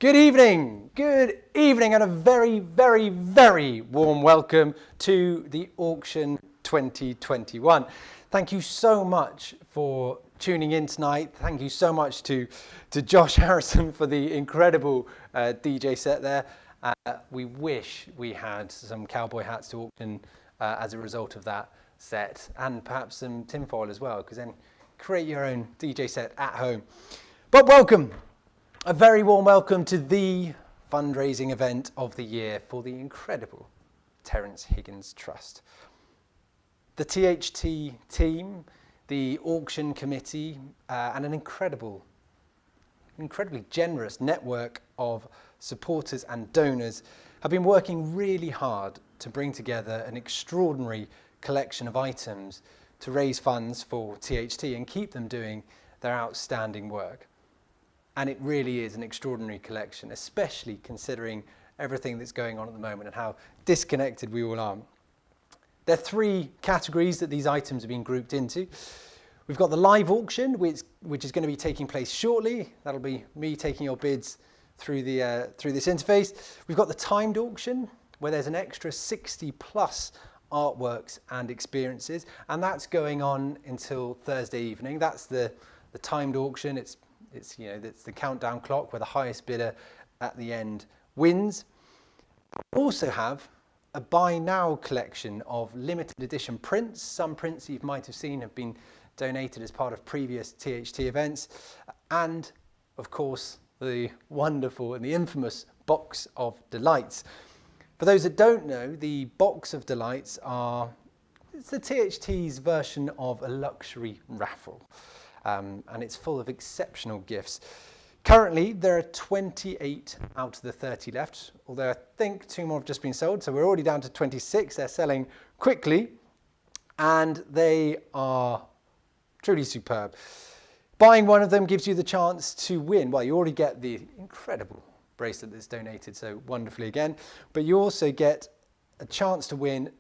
Good evening, and a very, very, very warm welcome to the auction 2021. Thank you so much for tuning in tonight. Thank you so much to Josh Harrison for the incredible DJ set there. We wish we had some cowboy hats to auction as a result of that set, and perhaps some tinfoil as well, because then create your own DJ set at home. But welcome. A very warm welcome to the fundraising event of the year for the incredible Terence Higgins Trust. The THT team, the auction committee, and an incredibly generous network of supporters and donors have been working really hard to bring together an extraordinary collection of items to raise funds for THT and keep them doing their outstanding work. And it really is an extraordinary collection, especially considering everything that's going on at the moment and how disconnected we all are. There are three categories that these items have been grouped into. We've got the live auction, which is going to be taking place shortly. That'll be me taking your bids through this interface. We've got the timed auction, where there's an extra 60 plus artworks and experiences, and that's going on until Thursday evening. That's the timed auction. It's the countdown clock where the highest bidder at the end wins. We also have a buy now collection of limited edition prints. Some prints you might have seen have been donated as part of previous THT events. And of course, the wonderful and the infamous Box of Delights. For those that don't know, the Box of Delights it's the THT's version of a luxury raffle. And it's full of exceptional gifts. Currently, there are 28 out of the 30 left, although I think 2 more have just been sold, so we're already down to 26. They're selling quickly, and they are truly superb. Buying one of them gives you the chance to win. Well, you already get the incredible bracelet that's donated so wonderfully again, but you also get a chance to win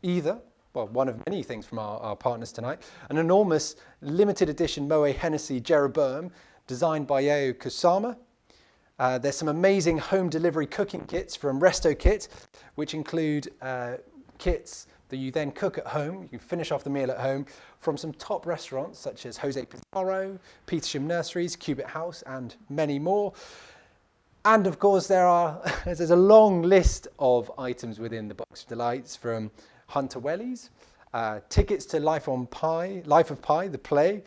either one of many things from our partners tonight. An enormous limited edition Moët Hennessy Jeroboam designed by Yao Kusama. There's some amazing home delivery cooking kits from Resto Kit, which include kits that you then cook at home. You can finish off the meal at home from some top restaurants such as Jose Pizarro, Petersham Nurseries, Cubitt House, and many more. And of course, there's a long list of items within the Box of Delights, from Hunter Wellies, tickets to Life of Pi, the play,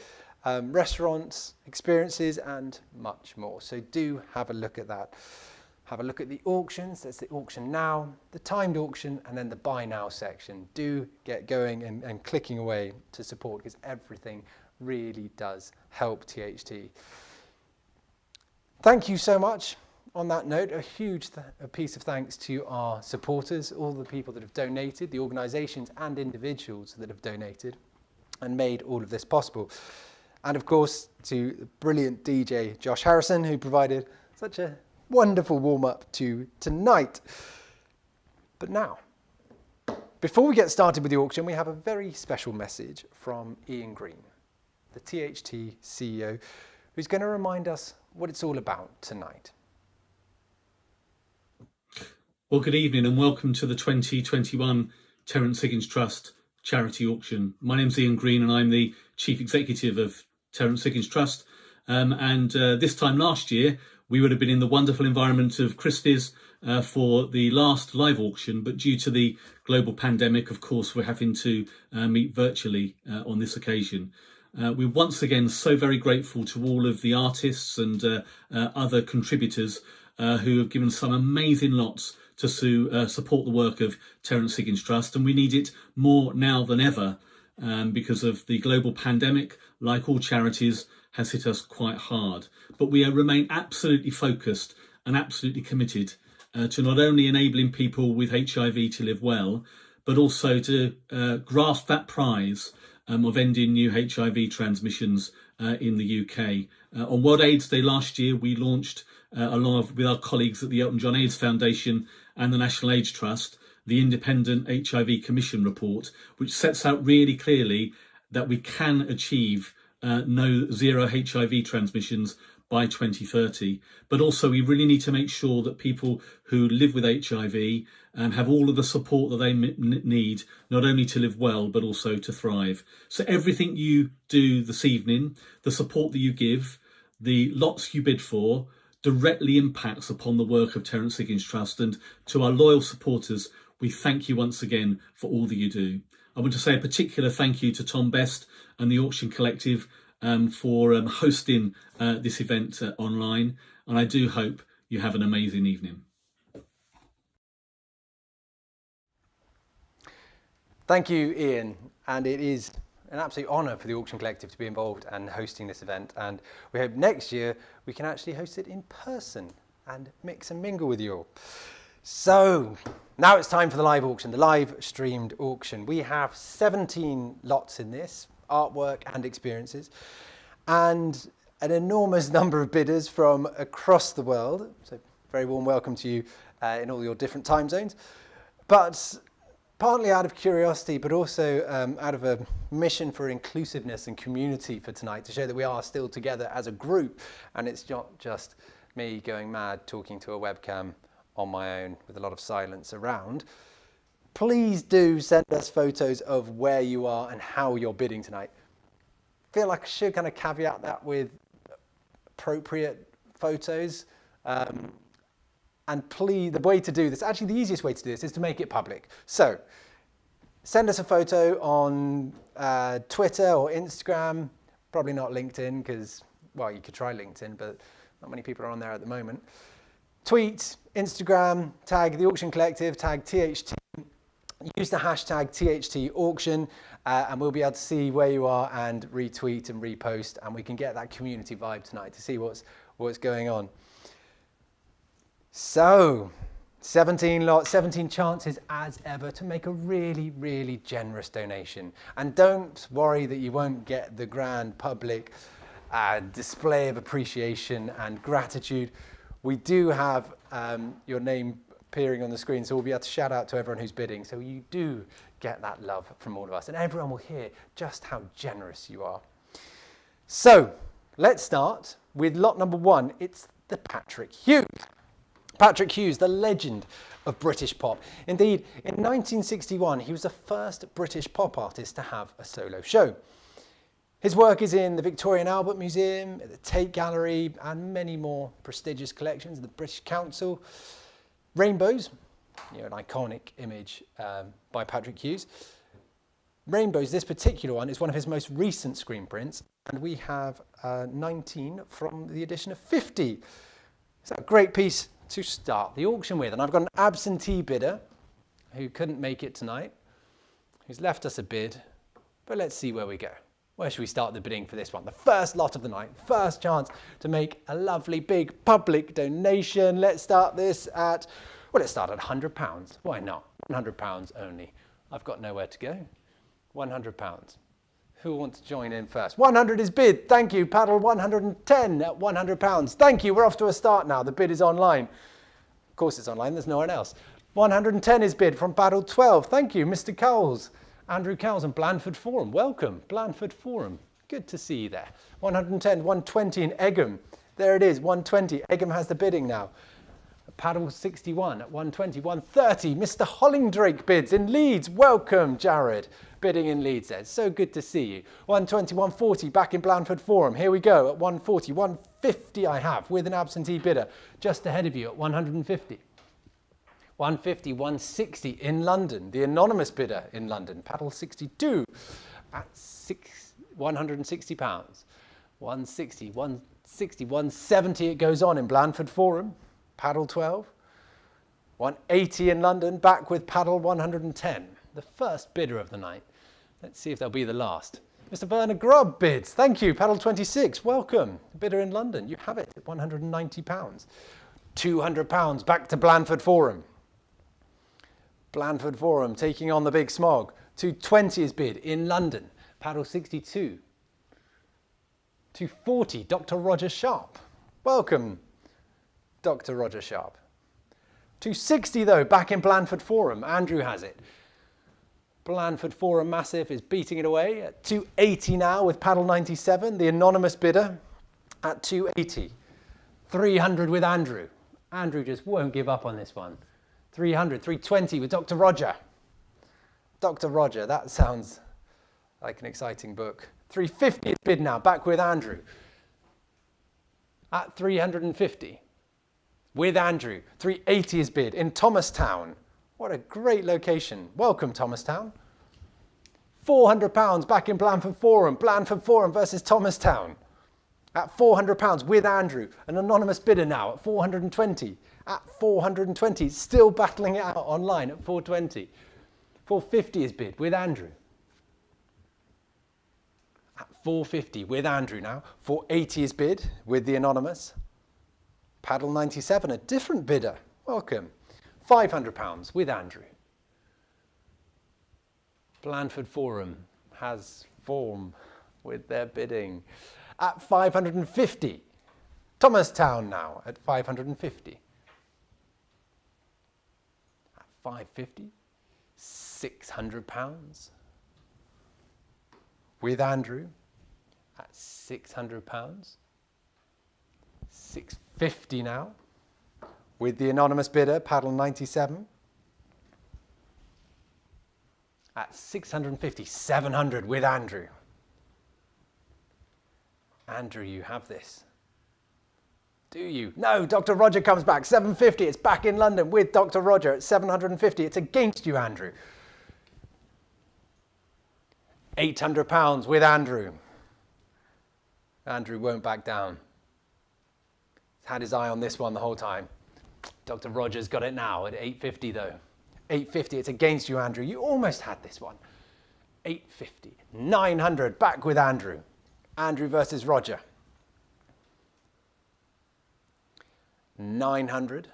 restaurants, experiences, and much more. So do have a look at that. Have a look at the auctions. There's the auction now, the timed auction, and then the buy now section. Do get going and clicking away to support, because everything really does help THT. Thank you so much. On that note, a huge piece of thanks to our supporters, all the people that have donated, the organisations and individuals that have donated and made all of this possible. And of course, to the brilliant DJ Josh Harrison, who provided such a wonderful warm-up to tonight. But now, before we get started with the auction, we have a very special message from Ian Green, the THT CEO, who's going to remind us what it's all about tonight. Well, good evening and welcome to the 2021 Terence Higgins Trust charity auction. My name's Ian Green and I'm the Chief Executive of Terence Higgins Trust. This time last year, we would have been in the wonderful environment of Christie's for the last live auction, but due to the global pandemic, of course, we're having to meet virtually on this occasion. We're once again so very grateful to all of the artists and other contributors who have given some amazing lots to support the work of Terence Higgins Trust, and we need it more now than ever because of the global pandemic. Like all charities, has hit us quite hard. But we remain absolutely focused and absolutely committed to not only enabling people with HIV to live well, but also to grasp that prize of ending new HIV transmissions in the UK. On World AIDS Day last year, we launched, along with our colleagues at the Elton John AIDS Foundation and the National AIDS Trust, the Independent HIV Commission report, which sets out really clearly that we can achieve zero HIV transmissions by 2030. But also we really need to make sure that people who live with HIV have all of the support that they need, not only to live well, but also to thrive. So everything you do this evening, the support that you give, the lots you bid for, directly impacts upon the work of Terence Higgins Trust. And to our loyal supporters, we thank you once again for all that you do. I want to say a particular thank you to Tom Best and the Auction Collective for hosting this event online. And I do hope you have an amazing evening. Thank you, Ian. And it is an absolute honour for the Auction Collective to be involved and hosting this event. And we hope next year we can actually host it in person and mix and mingle with you all. So now it's time for the live auction, the live streamed auction. We have 17 lots in this, artwork and experiences, and an enormous number of bidders from across the world. So very warm welcome to you in all your different time zones. But partly out of curiosity, but also out of a mission for inclusiveness and community for tonight, to show that we are still together as a group, and it's not just me going mad talking to a webcam on my own with a lot of silence around. Please do send us photos of where you are and how you're bidding tonight. I feel like I should kind of caveat that with appropriate photos. And please, the way to do this, actually the easiest way to do this is to make it public. So send us a photo on Twitter or Instagram, probably not LinkedIn because, well, you could try LinkedIn, but not many people are on there at the moment. Tweet, Instagram, tag the Auction Collective, tag THT, use the hashtag THT Auction, and we'll be able to see where you are and retweet and repost, and we can get that community vibe tonight to see what's going on. So 17 lots, 17 chances as ever to make a really, really generous donation. And don't worry that you won't get the grand public display of appreciation and gratitude. We do have your name appearing on the screen, so we'll be able to shout out to everyone who's bidding. So you do get that love from all of us, and everyone will hear just how generous you are. So let's start with lot number one. It's the Patrick Hughes. Patrick Hughes, the legend of British pop. Indeed, in 1961, he was the first British pop artist to have a solo show. His work is in the Victoria and Albert Museum, the Tate Gallery, and many more prestigious collections of the British Council. Rainbows, an iconic image by Patrick Hughes. Rainbows, this particular one, is one of his most recent screen prints, and we have 19 from the edition of 50. It's a great piece to start the auction with, and I've got an absentee bidder who couldn't make it tonight, who's left us a bid, but let's see where we go. Where should we start the bidding for this one? The first lot of the night, first chance to make a lovely big public donation. Let's start this at, well, let's start at £100. Why not? £100 only. I've got nowhere to go. £100. Who wants to join in first? 100 is bid. Thank you. Paddle 110 at £100. Thank you. We're off to a start now. The bid is online. Of course it's online. There's no one else. 110 is bid from Paddle 12. Thank you, Mr. Cowles. Andrew Cowles and Blandford Forum. Welcome, Blandford Forum. Good to see you there. 110, 120 in Egham. There it is, 120. Egham has the bidding now. Paddle 61 at 120, 130. Mr. Hollingdrake bids in Leeds. Welcome, Jared. Bidding in Leeds there. So good to see you. 120, 140 back in Blandford Forum. Here we go at 140, 150 I have with an absentee bidder just ahead of you at 150. 150, 160 in London. The anonymous bidder in London. Paddle 62 at £160. 160, 160, 170 it goes on in Blandford Forum. Paddle 12. 180 in London, back with Paddle 110. The first bidder of the night. Let's see if they'll be the last. Mr. Werner Grubb bids. Thank you, Paddle 26. Welcome. Bidder in London. You have it at £190. £200 back to Blandford Forum. Blandford Forum taking on the big smog. 220 is bid in London. Paddle 62. 240, Dr. Roger Sharp. Welcome, Dr. Roger Sharp. 260 though, back in Blandford Forum. Andrew has it. Blandford Forum Massive is beating it away at 280 now with Paddle 97, the anonymous bidder at 280. 300 with Andrew. Andrew just won't give up on this one. 300, 320 with Dr. Roger. Dr. Roger, that sounds like an exciting book. 350 is bid now, back with Andrew. At 350 with Andrew. 380 is bid in Thomastown. What a great location. Welcome, Thomastown. £400 back in Blandford Forum. Blandford Forum versus Thomastown. At £400 with Andrew. An anonymous bidder now at 420. At 420, still battling it out online at 420. 450 is bid with Andrew. At 450 with Andrew now. 480 is bid with the anonymous. Paddle 97, a different bidder. Welcome. £500 with Andrew. Blandford Forum has form with their bidding. At 550. Thomastown now at 550. At 550. £600 with Andrew at £600. 650 now with the anonymous bidder, Paddle 97. At 650, 700 with Andrew. Andrew, you have this. Do you? No, Dr. Roger comes back. 750, it's back in London with Dr. Roger at 750. It's against you, Andrew. £800 with Andrew. Andrew won't back down. He's had his eye on this one the whole time. Dr. Roger's got it now at 850 though. 850, it's against you, Andrew. You almost had this one. 850, 900, back with Andrew. Andrew versus Roger. 900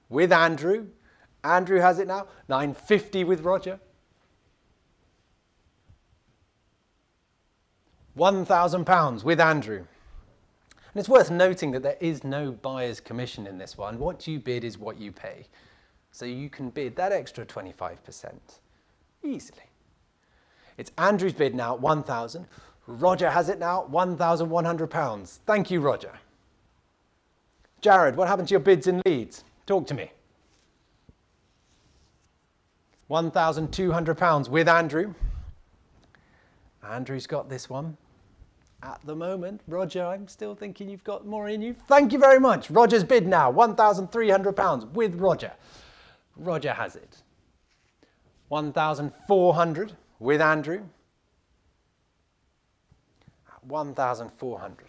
with Andrew. Andrew has it now. 950 with Roger. £1,000 with Andrew. And it's worth noting that there is no buyer's commission in this one. What you bid is what you pay. So you can bid that extra 25% easily. It's Andrew's bid now, 1,000. Roger has it now, £1,100. Thank you, Roger. Jared, what happened to your bids in Leeds? Talk to me. £1,200 with Andrew. Andrew's got this one. At the moment, Roger, I'm still thinking you've got more in you. Thank you very much. Roger's bid now, £1,300 with Roger. Roger has it. 1,400 with Andrew. 1,400.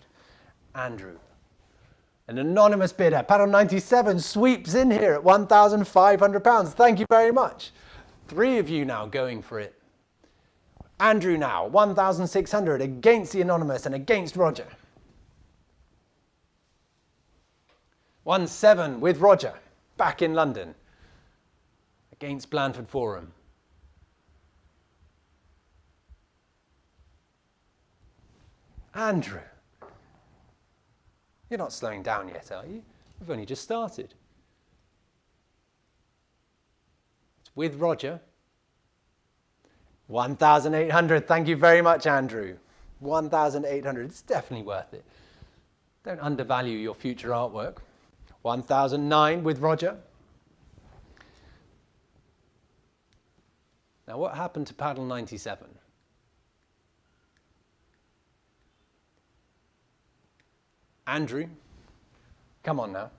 Andrew. An anonymous bidder, Paddle 97, sweeps in here at £1,500. Thank you very much. 3 of you now going for it. Andrew now, 1,600 against the anonymous and against Roger. 1,700 with Roger, back in London, against Blandford Forum. Andrew, you're not slowing down yet, are you? We've only just started. It's with Roger. 1,800, thank you very much, Andrew. 1,800, it's definitely worth it. Don't undervalue your future artwork. 1,009 with Roger. Now what happened to Paddle 97? Andrew, come on now.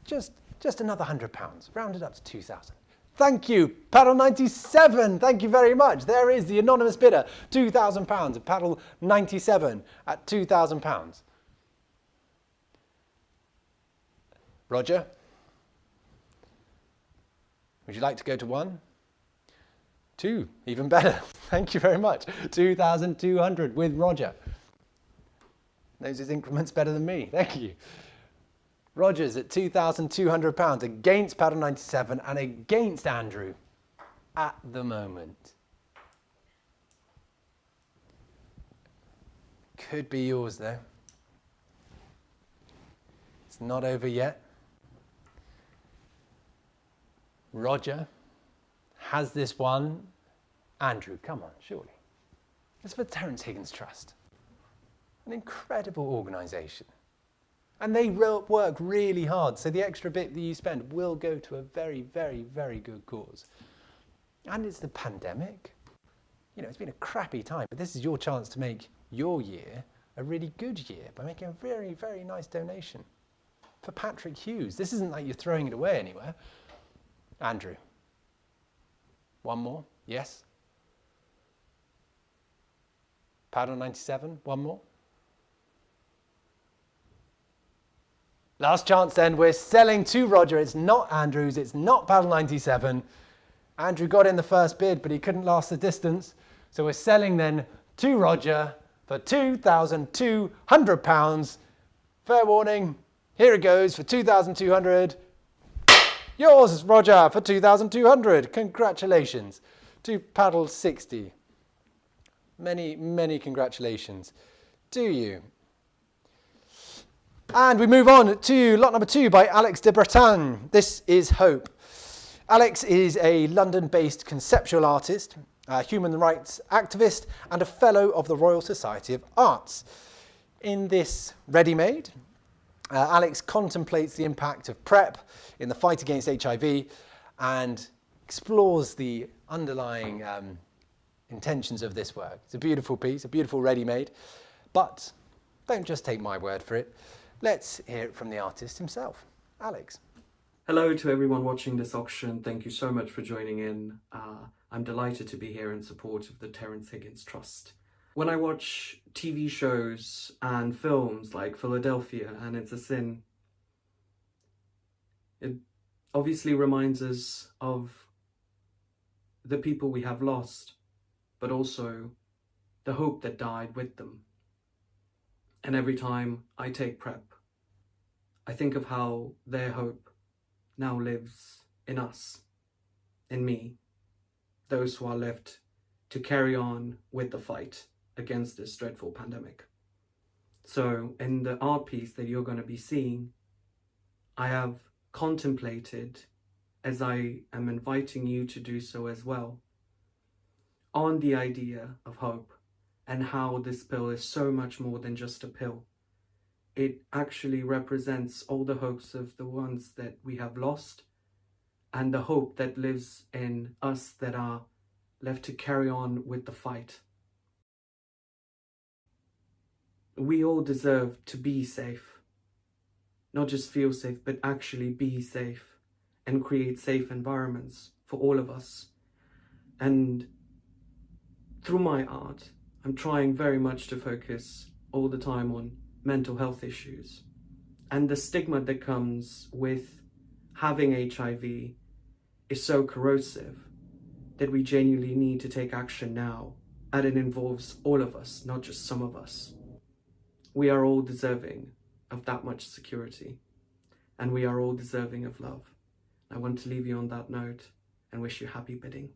Just another £100, round it up to 2,000. Thank you, Paddle 97, thank you very much. There is the anonymous bidder, £2,000 of Paddle 97 at £2,000. Roger, would you like to go to 1? 2, even better, thank you very much. 2,200 with Roger. Knows his increments better than me, thank you. Roger's at £2,200 against Paddle 97 and against Andrew at the moment. Could be yours though. It's not over yet. Roger has this one. Andrew, come on, surely. It's for Terence Higgins Trust. An incredible organisation. And they work really hard, so the extra bit that you spend will go to a very, very, very good cause. And it's the pandemic. You know, it's been a crappy time, but this is your chance to make your year a really good year by making a very, very nice donation. For Patrick Hughes, this isn't like you're throwing it away anywhere. Andrew, one more, yes? Paddle 97, one more? Last chance then, we're selling to Roger. It's not Andrew's, it's not Paddle 97. Andrew got in the first bid, but he couldn't last the distance. So we're selling then to Roger for £2,200. Fair warning, here it goes for 2,200. Yours, Roger, for 2,200. Congratulations to Paddle 60. Many, many congratulations to you. And we move on to lot number 2 by Alex de Brutan. This is Hope. Alex is a London-based conceptual artist, a human rights activist, and a fellow of the Royal Society of Arts. In this ready-made, Alex contemplates the impact of PrEP in the fight against HIV and explores the underlying intentions of this work. It's a beautiful piece, a beautiful ready-made, but don't just take my word for it. Let's hear it from the artist himself, Alex. Hello to everyone watching this auction. Thank you so much for joining in. I'm delighted to be here in support of the Terence Higgins Trust. When I watch TV shows and films like Philadelphia and It's a Sin, it obviously reminds us of the people we have lost, but also the hope that died with them. And every time I take PrEP, I think of how their hope now lives in us, in me, those who are left to carry on with the fight against this dreadful pandemic. So in the art piece that you're going to be seeing, I have contemplated, as I am inviting you to do so as well, on the idea of hope and how this pill is so much more than just a pill. It actually represents all the hopes of the ones that we have lost and the hope that lives in us that are left to carry on with the fight. We all deserve to be safe. Not just feel safe, but actually be safe and create safe environments for all of us. And through my art, I'm trying very much to focus all the time on mental health issues and the stigma that comes with having HIV is so corrosive that we genuinely need to take action now, and it involves all of us, not just some of us. We are all deserving of that much security, and we are all deserving of love. I want to leave you on that note and wish you happy bidding.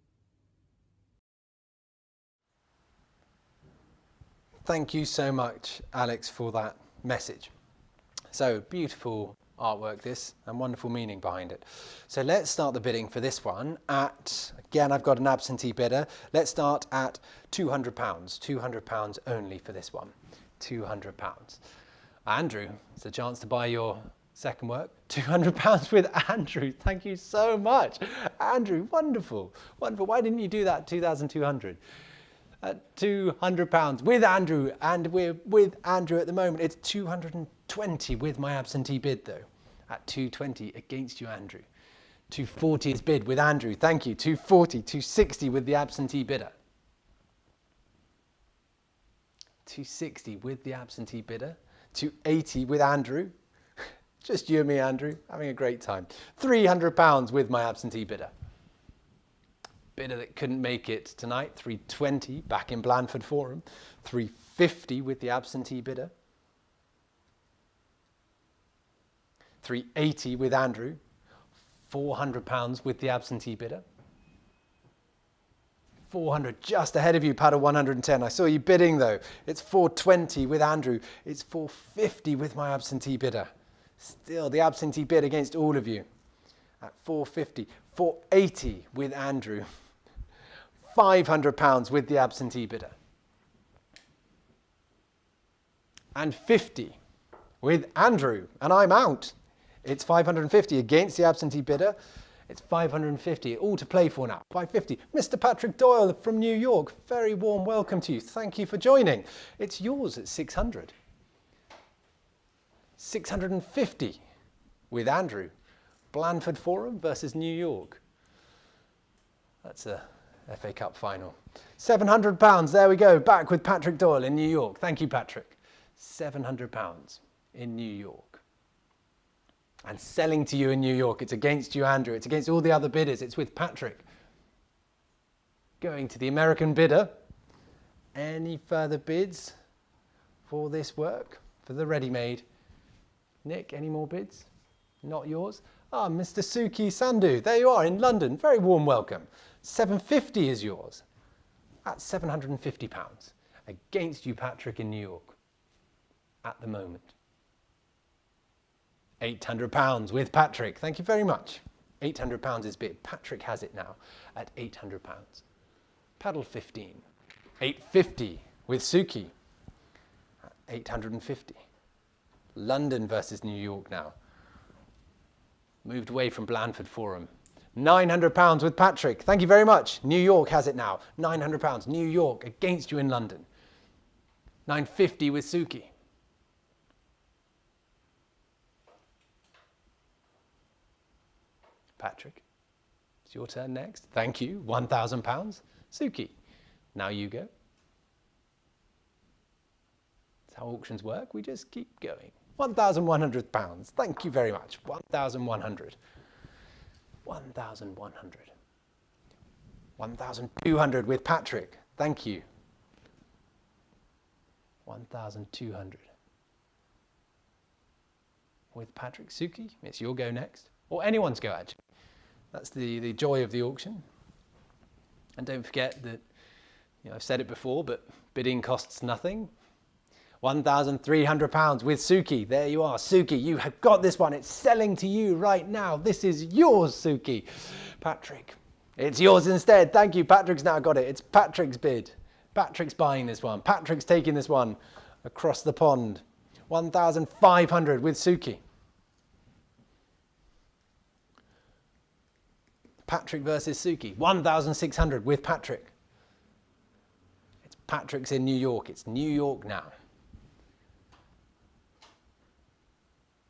Thank you so much, Alex, for that message. So beautiful artwork this, and wonderful meaning behind it. So let's start the bidding for this one at, again, I've got an absentee bidder. Let's start at £200, £200 only for this one, £200. Andrew, it's a chance to buy your second work, £200 with Andrew. Thank you so much. Andrew, wonderful, wonderful. Why didn't you do that 2,200? £200 with Andrew, and we're with Andrew at the moment. It's 220 with my absentee bid though, at 220 against you, Andrew. 240 is bid with Andrew, thank you. 240, 260 with the absentee bidder. 260 with the absentee bidder. 280 with Andrew. Just you and me, Andrew, having a great time. £300 with my absentee bidder. Bidder that couldn't make it tonight, 320 back in Blandford Forum, 350 with the absentee bidder, 380 with Andrew, £400 with the absentee bidder, 400 just ahead of you, paddle 110. I saw you bidding though. It's 420 with Andrew, it's 450 with my absentee bidder. Still the absentee bid against all of you at 450, 480 with Andrew. £500 with the absentee bidder. And 50 with Andrew, and I'm out. It's 550 against the absentee bidder. It's 550, all to play for now. 550. Mr. Patrick Doyle from New York, very warm welcome to you. Thank you for joining. It's yours at 600. 650 with Andrew. Blandford Forum versus New York. That's a FA Cup final. £700, there we go, back with Patrick Doyle in New York. Thank you, Patrick. £700 in New York. And selling to you in New York. It's against you, Andrew. It's against all the other bidders. It's with Patrick. Going to the American bidder. Any further bids for this work? For the ready-made? Nick, any more bids? Not yours? Ah, Mr. Suki Sandhu. There you are in London. Very warm welcome. 750 is yours. That's £750. Against you, Patrick, in New York. At the moment. £800 with Patrick. Thank you very much. £800 is bid. Patrick has it now at £800. Paddle 15. £850 with Suki at £850. London versus New York now. Moved away from Blandford Forum. £900 with Patrick. Thank you very much. New York has it now. £900. New York against you in London. £950 with Suki. Patrick, it's your turn next. Thank you. £1,000. Suki, now you go. That's how auctions work. We just keep going. £1,100. Thank you very much. 1,100. 1,100. 1,200 with Patrick. Thank you. 1,200. With Patrick. Suki, it's your go next. Or anyone's go, actually. That's the joy of the auction. And don't forget that, I've said it before, but bidding costs nothing. £1,300 with Suki. There you are. Suki, you have got this one. It's selling to you right now. This is yours, Suki. Patrick, it's yours instead. Thank you. Patrick's now got it. It's Patrick's bid. Patrick's buying this one. Patrick's taking this one across the pond. 1,500 with Suki. Patrick versus Suki. 1,600 with Patrick. It's Patrick's in New York. It's New York now.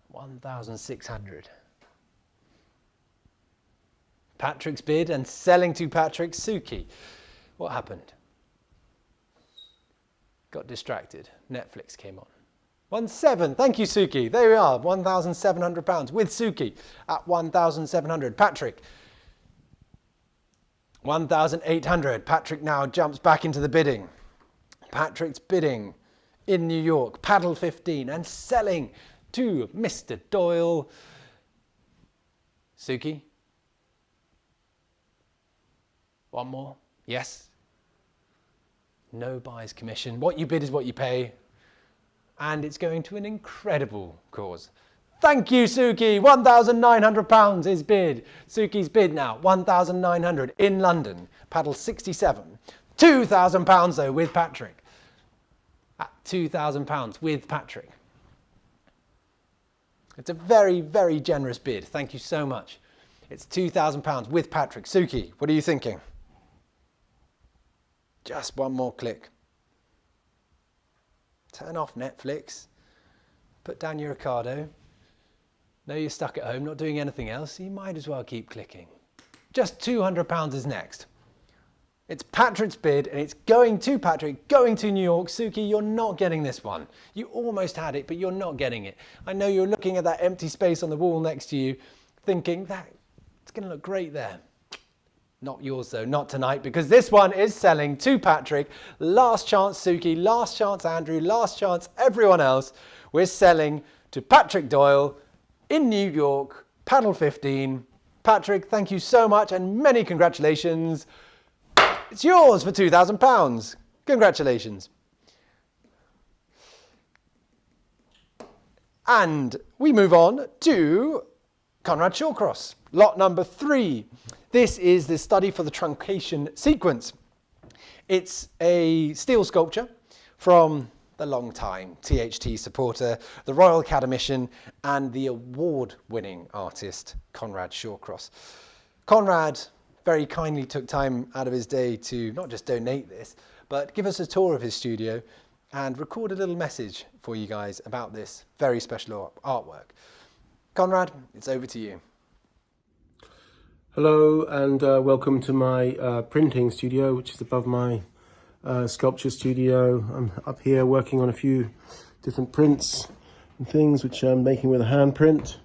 1,600. Patrick's bid and selling to Patrick. Suki. What happened? Got distracted. Netflix came on. 1,700. Thank you, Suki. There we are. £1,700 with Suki at 1,700. Patrick. 1,800. Patrick now jumps back into the bidding. Patrick's bidding in New York. Paddle 15 and selling to Mr. Doyle. Suki. One more. Yes. No buyer's commission. What you bid is what you pay. And it's going to an incredible cause. Thank you, Suki. £1,900 is bid. Suki's bid now. 1,900 in London. Paddle 67. £2,000 though with Patrick. At £2,000 with Patrick. It's a very, very generous bid. Thank you so much. It's £2,000 with Patrick. Suki, what are you thinking? Just one more click. Turn off Netflix. Put down your Ocado. No, you're stuck at home, not doing anything else. You might as well keep clicking. Just £200 is next. It's Patrick's bid, and it's going to Patrick, going to New York. Suki, you're not getting this one. You almost had it, but you're not getting it. I know you're looking at that empty space on the wall next to you, thinking that it's going to look great there. Not yours though, not tonight, because this one is selling to Patrick. Last chance, Suki. Last chance, Andrew. Last chance, everyone else. We're selling to Patrick Doyle in New York, Paddle 15. Patrick, thank you so much and many congratulations. It's yours for £2,000. Congratulations. And we move on to Conrad Shawcross, lot number 3. This is the study for the Truncation Sequence. It's a steel sculpture from the long-time THT supporter, the Royal Academician, and the award-winning artist, Conrad Shawcross. Conrad very kindly took time out of his day to not just donate this, but give us a tour of his studio and record a little message for you guys about this very special artwork. Conrad, it's over to you. Hello and welcome to my printing studio, which is above my sculpture studio. I'm up here working on a few different prints and things which I'm making with a hand print.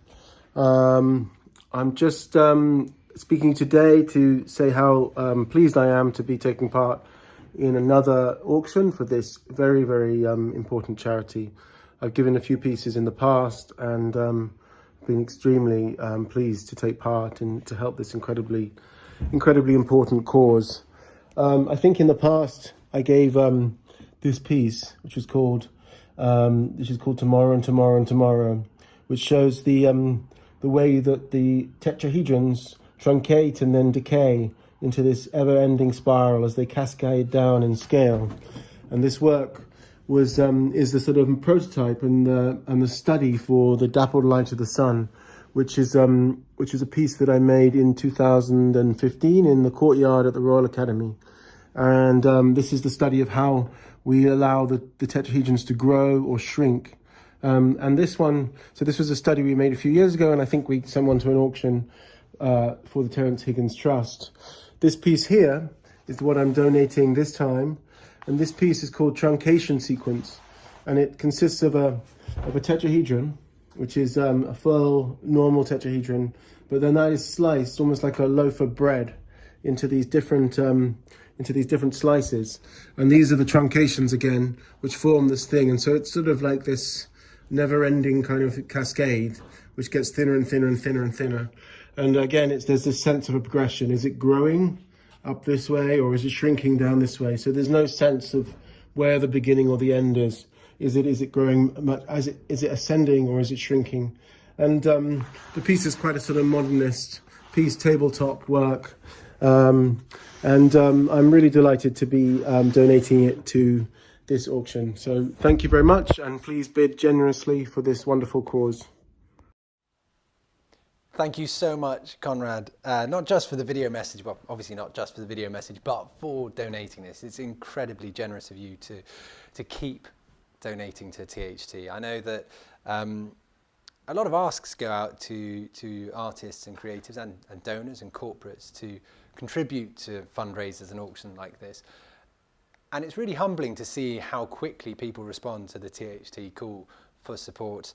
I'm just speaking today to say how pleased I am to be taking part in another auction for this very, very important charity. I've given a few pieces in the past and been extremely pleased to take part and to help this incredibly important cause. I think in the past I gave this piece, which is called Tomorrow and Tomorrow and Tomorrow, which shows the way that the tetrahedrons truncate and then decay into this ever-ending spiral as they cascade down in scale. And this work is the sort of prototype and the study for the dappled light of the sun, which is a piece that I made in 2015 in the courtyard at the Royal Academy. And this is the study of how we allow the tetrahedrons to grow or shrink. And this was a study we made a few years ago, and I think we sent one to an auction for the Terence Higgins Trust. This piece here is what I'm donating this time, and this piece is called Truncation Sequence, and it consists of a tetrahedron, which is a full normal tetrahedron, but then that is sliced almost like a loaf of bread into these different slices, and these are the truncations again, which form this thing. And so it's sort of like this never-ending kind of cascade, which gets thinner and thinner and thinner and thinner. And again, there's this sense of a progression. Is it growing up this way, or is it shrinking down this way? So there's no sense of where the beginning or the end is. Is it growing? Is it ascending, or is it shrinking? And the piece is quite a sort of modernist piece, tabletop work. And I'm really delighted to be donating it to this auction. So thank you very much, and please bid generously for this wonderful cause. Thank you so much, Conrad, not just for the video message, well, obviously not just for the video message, but for donating this. It's incredibly generous of you to keep donating to THT. I know that a lot of asks go out to artists and creatives and donors and corporates to contribute to fundraisers and auctions like this. And it's really humbling to see how quickly people respond to the THT call for support.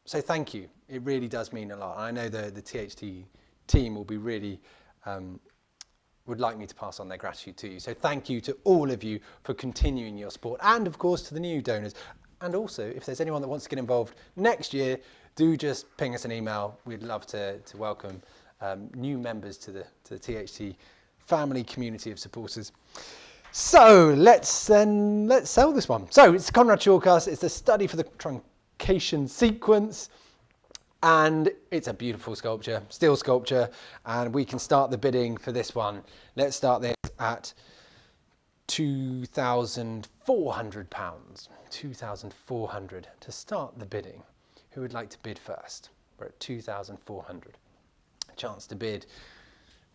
So thank you. It really does mean a lot. I know the THT team will be really, would like me to pass on their gratitude to you. So thank you to all of you for continuing your support, and of course to the new donors. And also, if there's anyone that wants to get involved next year, do just ping us an email. We'd love to welcome new members to the THT family community of supporters. So let's sell this one. So it's Conrad Shawcross. It's the study for the Truncation Sequence, and it's a beautiful sculpture, steel sculpture, and we can start the bidding for this one. Let's start this at £2,400. £2,400 to start the bidding. Who would like to bid first? We're at 2,400. A chance to bid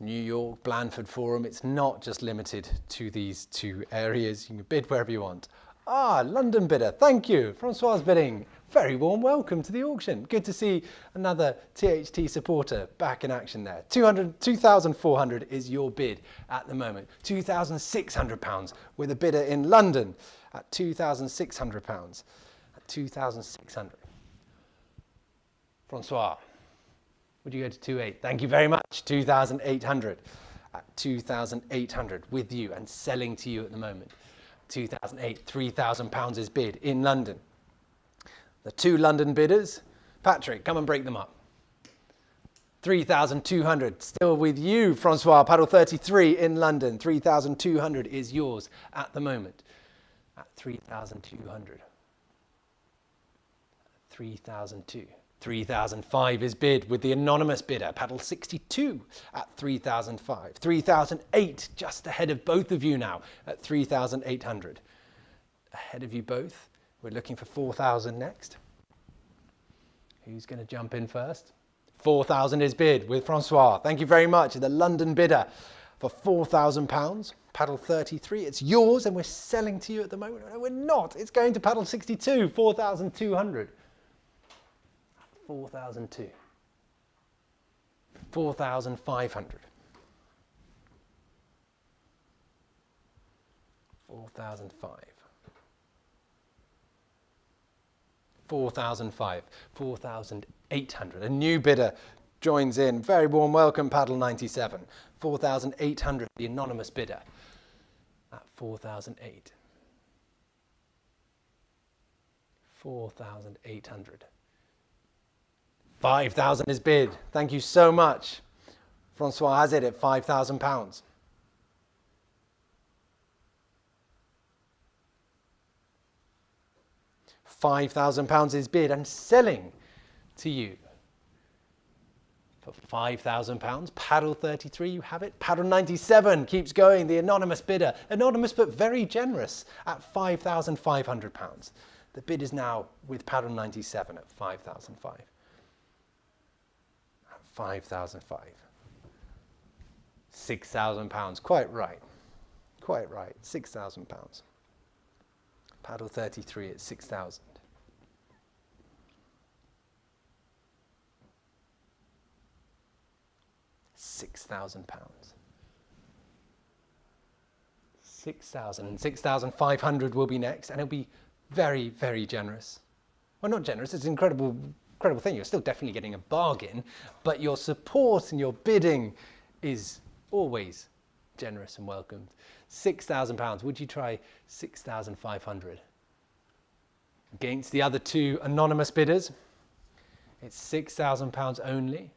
New York, Blandford Forum. It's not just limited to these two areas. You can bid wherever you want. London bidder, thank you. Francois bidding. Very warm welcome to the auction. Good to see another THT supporter back in action there. 2,400 is your bid at the moment. £2,600 with a bidder in London at £2,600. At 2,600. Francois, would you go to 2,800? Thank you very much. 2,800 at 2,800 with you and selling to you at the moment. 2,800, £3,000 is bid in London. The two London bidders, Patrick, come and break them up. 3,200, still with you, Francois, paddle 33 in London. 3,200 is yours at the moment. At 3,200. 3,002. 3,005 is bid with the anonymous bidder, paddle 62 at 3,005. 3,008, just ahead of both of you now at 3,800. ahead of you both. We're looking for 4,000 next. Who's going to jump in first? 4,000 is bid with Francois. Thank you very much. The London bidder for £4,000. Paddle 33, it's yours, and we're selling to you at the moment. No, we're not. It's going to paddle 62, 4,200. 4,002. 4,500. 4,005. 4,005. 4,800. A new bidder joins in. Very warm welcome, Paddle 97. 4,800, the anonymous bidder at 4,008. 4,800. 5,000 is bid. Thank you so much. Francois has it at £5,000. £5,000 is bid and selling to you for £5,000. Paddle 33, you have it. Paddle 97 keeps going. The anonymous bidder, anonymous but very generous at £5,500. The bid is now with Paddle 97 at £5,005. At £5,005. £6,000. Quite right. Quite right. £6,000. Paddle 33 at 6,000. £6,000. 6,000 and 6,500 will be next, and it'll be very, very generous. Well, not generous, it's an incredible thing. You're still definitely getting a bargain, but your support and your bidding is always generous and welcomed. £6,000. Would you try 6,500? Against the other two anonymous bidders, it's £6,000 only.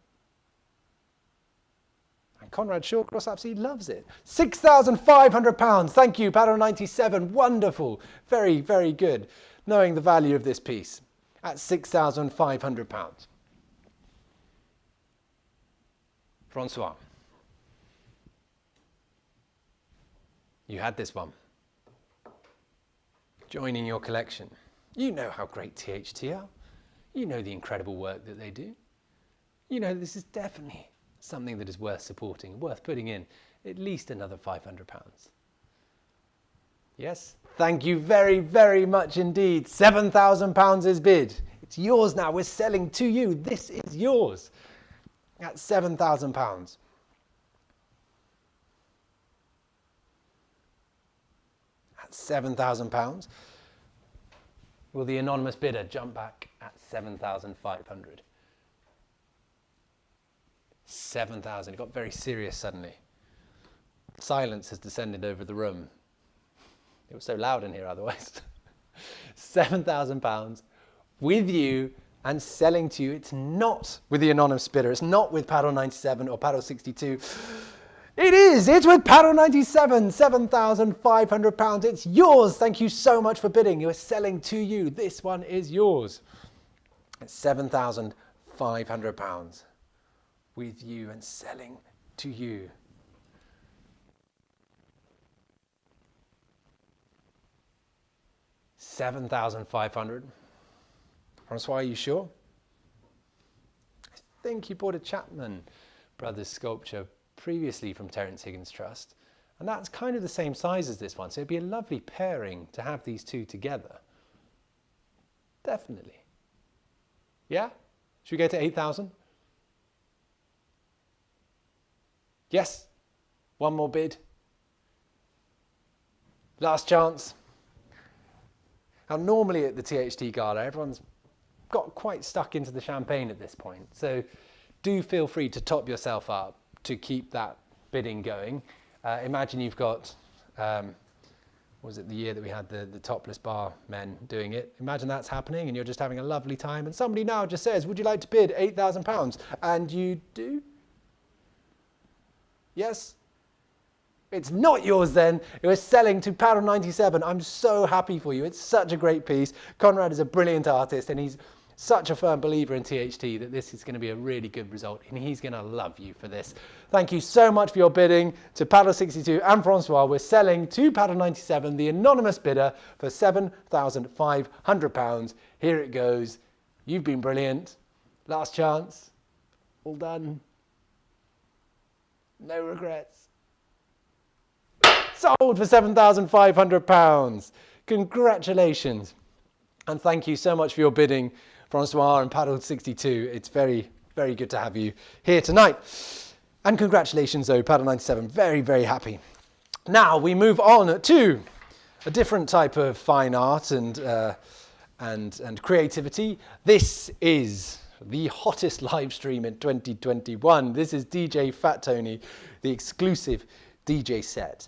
And Conrad Shawcross absolutely loves it. £6,500. Thank you, Paddle 97. Wonderful. Very, very good. Knowing the value of this piece at £6,500. Francois, you had this one. Joining your collection. You know how great THT are. You know the incredible work that they do. You know this is definitely something that is worth supporting, worth putting in at least another £500. Yes? Thank you very, very much indeed. £7,000 is bid. It's yours now. We're selling to you. This is yours at £7,000. At £7,000. Will the anonymous bidder jump back at 7,500? 7,000. It got very serious suddenly. Silence has descended over the room. It was so loud in here otherwise. £7,000 with you and selling to you. It's not with the anonymous bidder. It's not with Paddle 97 or Paddle 62. It is. It's with Paddle 97. £7,500. It's yours. Thank you so much for bidding. You're selling to you. This one is yours. It's £7,500 with you and selling to you. £7,500. Francois, are you sure? I think you bought a Chapman Brothers sculpture previously from Terence Higgins Trust, and that's kind of the same size as this one, so it'd be a lovely pairing to have these two together. Definitely. Yeah? Should we go to 8,000? Yes? One more bid? Last chance? Now, normally at the THT Gala, everyone's got quite stuck into the champagne at this point. So do feel free to top yourself up to keep that bidding going. Imagine you've got, was it the year that we had the topless bar men doing it? Imagine that's happening and you're just having a lovely time and somebody now just says, would you like to bid £8,000? And you do? Yes? It's not yours then. It was selling to Paddle 97. I'm so happy for you. It's such a great piece. Conrad is a brilliant artist and he's such a firm believer in THT that this is going to be a really good result, and he's going to love you for this. Thank you so much for your bidding to Paddle 62 and Francois. We're selling to Paddle 97, the anonymous bidder, for £7,500. Here it goes. You've been brilliant. Last chance. All done. No regrets. Sold for £7,500. Congratulations. And thank you so much for your bidding, Francois and Paddle 62. It's very, very good to have you here tonight. And congratulations, though, Paddle 97. Very, very happy. Now we move on to a different type of fine art and creativity. This is the hottest live stream in 2021. This is DJ Fat Tony, the exclusive DJ set.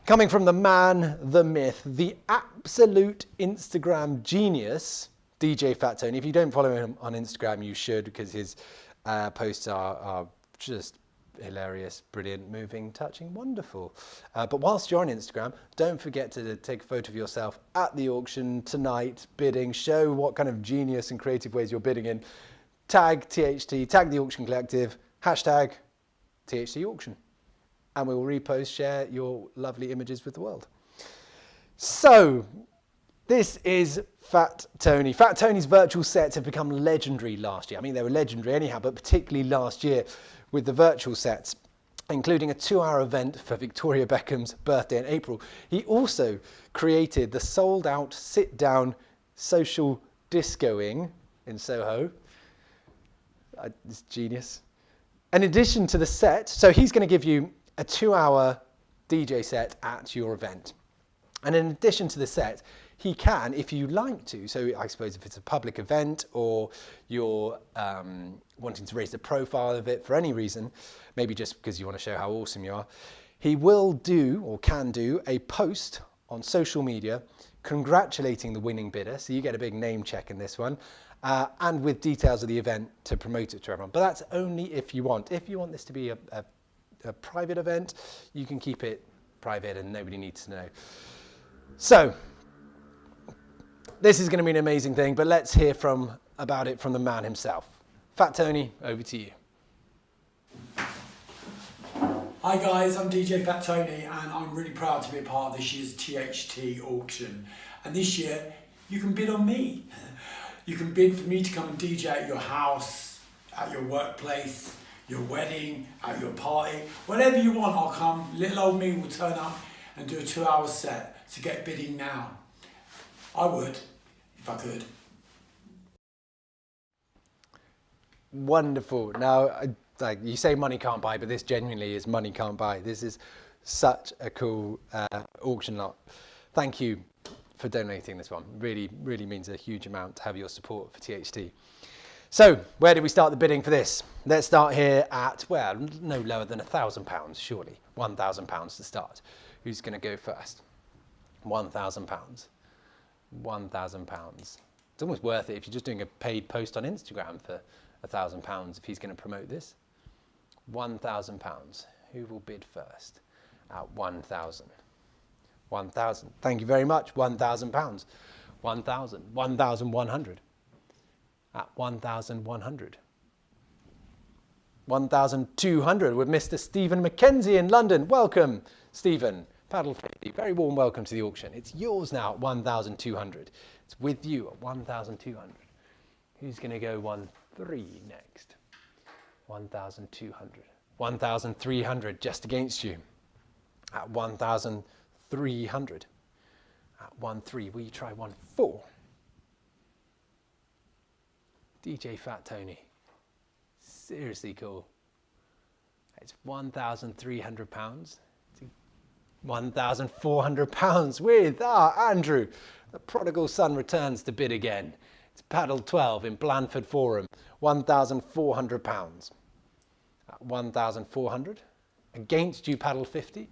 Coming from the man, the myth, the absolute Instagram genius, DJ Fat Tony. If you don't follow him on Instagram, you should, because his posts are just hilarious, brilliant, moving, touching, wonderful. But whilst you're on Instagram, don't forget to take a photo of yourself at the auction tonight, bidding, show what kind of genius and creative ways you're bidding in. Tag THT, tag the Auction Collective, hashtag THT Auction. And we will repost, share your lovely images with the world. So, this is Fat Tony. Fat Tony's virtual sets have become legendary last year. I mean, they were legendary anyhow, but particularly last year with the virtual sets, including a 2-hour event for Victoria Beckham's birthday in April. He also created the sold-out sit-down social discoing in Soho. It's genius. In addition to the set, so he's going to give you a 2-hour DJ set at your event. And in addition to the set, he can, if you like to, so I suppose if it's a public event or you're wanting to raise the profile of it for any reason, maybe just because you want to show how awesome you are, he will do or can do a post on social media congratulating the winning bidder. So you get a big name check in this one. And with details of the event to promote it to everyone. But that's only if you want. If you want this to be a private event, you can keep it private and nobody needs to know. So, this is going to be an amazing thing, but let's hear about it from the man himself. Fat Tony, over to you. Hi guys, I'm DJ Fat Tony and I'm really proud to be a part of this year's THT auction. And this year, you can bid on me. You can bid for me to come and DJ at your house, at your workplace, your wedding, at your party, whatever you want, I'll come. Little old me will turn up and do a 2-hour set. So get bidding now. I would, if I could. Wonderful. Now, like you say money can't buy, but this genuinely is money can't buy. This is such a cool auction lot. Thank you for donating this one. Really, really means a huge amount to have your support for THT. So, where do we start the bidding for this? Let's start here at, well, no lower than £1,000, surely. £1,000 to start. Who's going to go first? £1,000. £1,000. It's almost worth it if you're just doing a paid post on Instagram for £1,000 if he's going to promote this. £1,000. Who will bid first? At 1,000. 1,000. Thank you very much. £1,000. 1,000. 1,100. At 1,100. 1,200 with Mr. Stephen Mackenzie in London. Welcome, Stephen. Paddle 50. Very warm welcome to the auction. It's yours now at 1,200. It's with you at 1,200. Who's going to go 1,300 next? 1,200. 1,300 just against you. At 1,300. At 1,300. Will you try 1,400? DJ Fat Tony. Seriously cool. It's £1,300. £1,400 with Andrew. The prodigal son returns to bid again. It's Paddle 12 in Blandford Forum. £1,400. At 1,400. Against you, Paddle 50.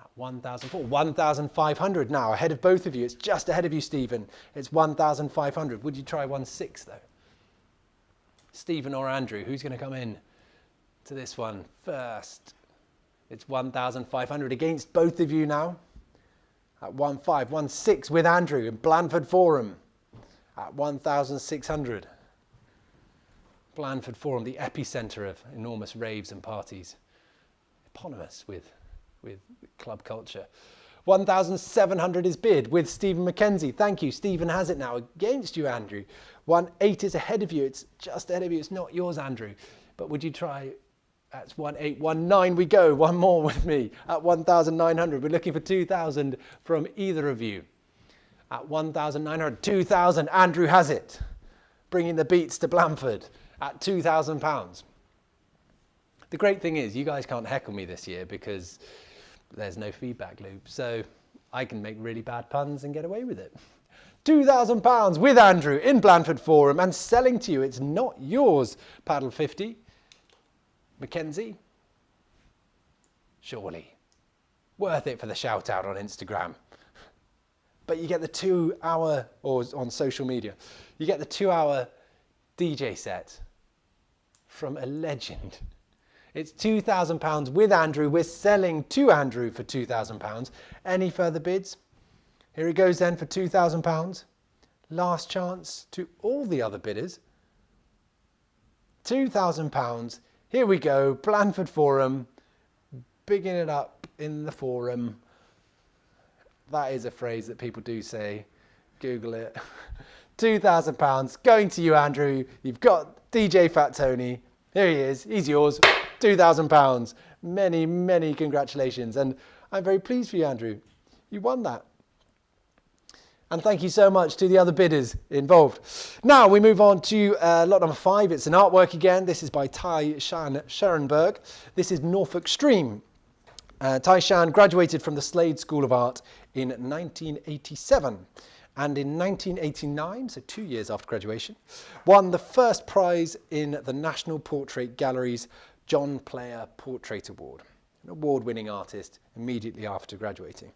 At 1,400. 1,500 now, ahead of both of you. It's just ahead of you, Stephen. It's 1,500. Would you try 1,600 though? Stephen or Andrew, who's going to come in to this one first? It's 1,500 against both of you now. At 1,500. 1,600 with Andrew in Blandford Forum. at 1,600. Blandford Forum, the epicentre of enormous raves and parties, eponymous with club culture. 1,700 is bid with Stephen McKenzie. Thank you. Stephen has it now against you, Andrew. 1,800 is ahead of you. It's just ahead of you. It's not yours, Andrew. But would you try? That's 1,819 we go. One more with me at 1,900. We're looking for 2,000 from either of you. At 1,900, 2,000. Andrew has it. Bringing the beats to Blandford at £2,000. The great thing is you guys can't heckle me this year because there's no feedback loop. So I can make really bad puns and get away with it. £2,000 with Andrew in Blandford Forum and selling to you. It's not yours, Paddle 50. Mackenzie, surely worth it for the shout out on Instagram. But you get the 2 hour, or on social media, you get the 2 hour DJ set from a legend. It's £2,000 with Andrew. We're selling to Andrew for £2,000. Any further bids? Here he goes then for £2,000. Last chance to all the other bidders. £2,000. Here we go. Blandford Forum. Bigging it up in the forum. That is a phrase that people do say. Google it. £2,000 going to you, Andrew. You've got DJ Fat Tony. Here he is. He's yours. £2,000. Many, many congratulations. And I'm very pleased for you, Andrew. You won that. And thank you so much to the other bidders involved. Now we move on to lot number 5. It's an artwork again. This is by Tai Shan Scherenberg. This is Norfolk Stream. Tai Shan graduated from the Slade School of Art in 1987. And in 1989, so 2 years after graduation, won the first prize in the National Portrait Gallery's John Player Portrait Award, an award-winning artist immediately after graduating.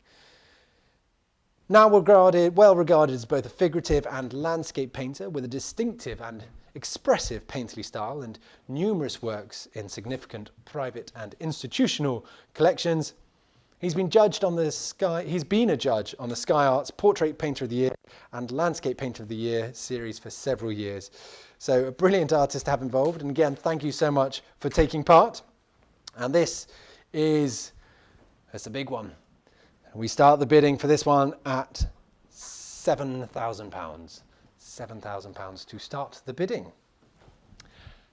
Now well regarded as both a figurative and landscape painter with a distinctive and expressive painterly style and numerous works in significant private and institutional collections. He's been a judge on the Sky Arts Portrait Painter of the Year and Landscape Painter of the Year series for several years. So a brilliant artist to have involved. And again, thank you so much for taking part. And it's a big one. We start the bidding for this one at £7,000. £7,000 to start the bidding.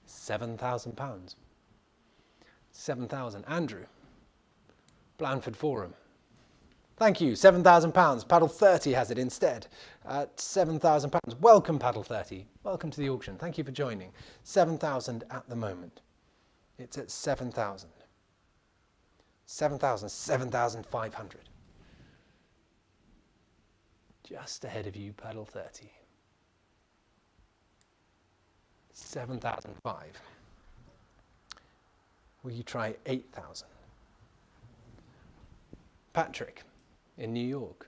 £7,000. 7,000. Andrew. Blandford Forum. Thank you. £7,000. Paddle 30 has it instead at £7,000. Welcome, Paddle 30. Welcome to the auction. Thank you for joining. 7,000 at the moment. It's at 7,000. 7,000. 7,500. Just ahead of you, Paddle 30. 7,005. Will you try 8,000? Patrick in New York.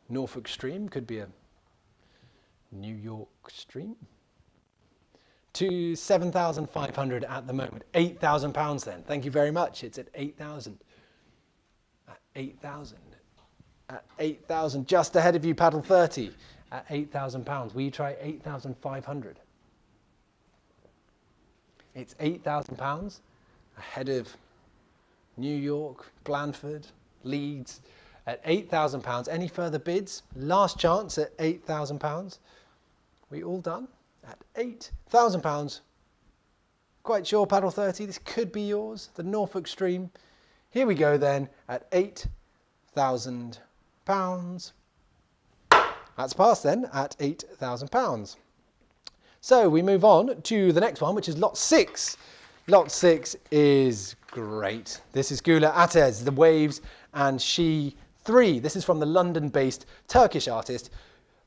Norfolk Stream could be a New York Stream. To 7,500 at the moment. £8,000 then. Thank you very much. It's at 8,000. At 8,000. At 8,000. Just ahead of you, Paddle 30. At £8,000. Will you try 8,500? It's £8,000 ahead of New York, Blandford, Leeds at £8,000. Any further bids? Last chance at £8,000. We all done? At £8,000. Quite sure, Paddle 30, this could be yours, the Norfolk Stream. Here we go then at £8,000. That's passed then at £8,000. So we move on to the next one, which is lot 6. Lot 6 is great. This is Gula Atez, The Waves, and She 3. This is from the London-based Turkish artist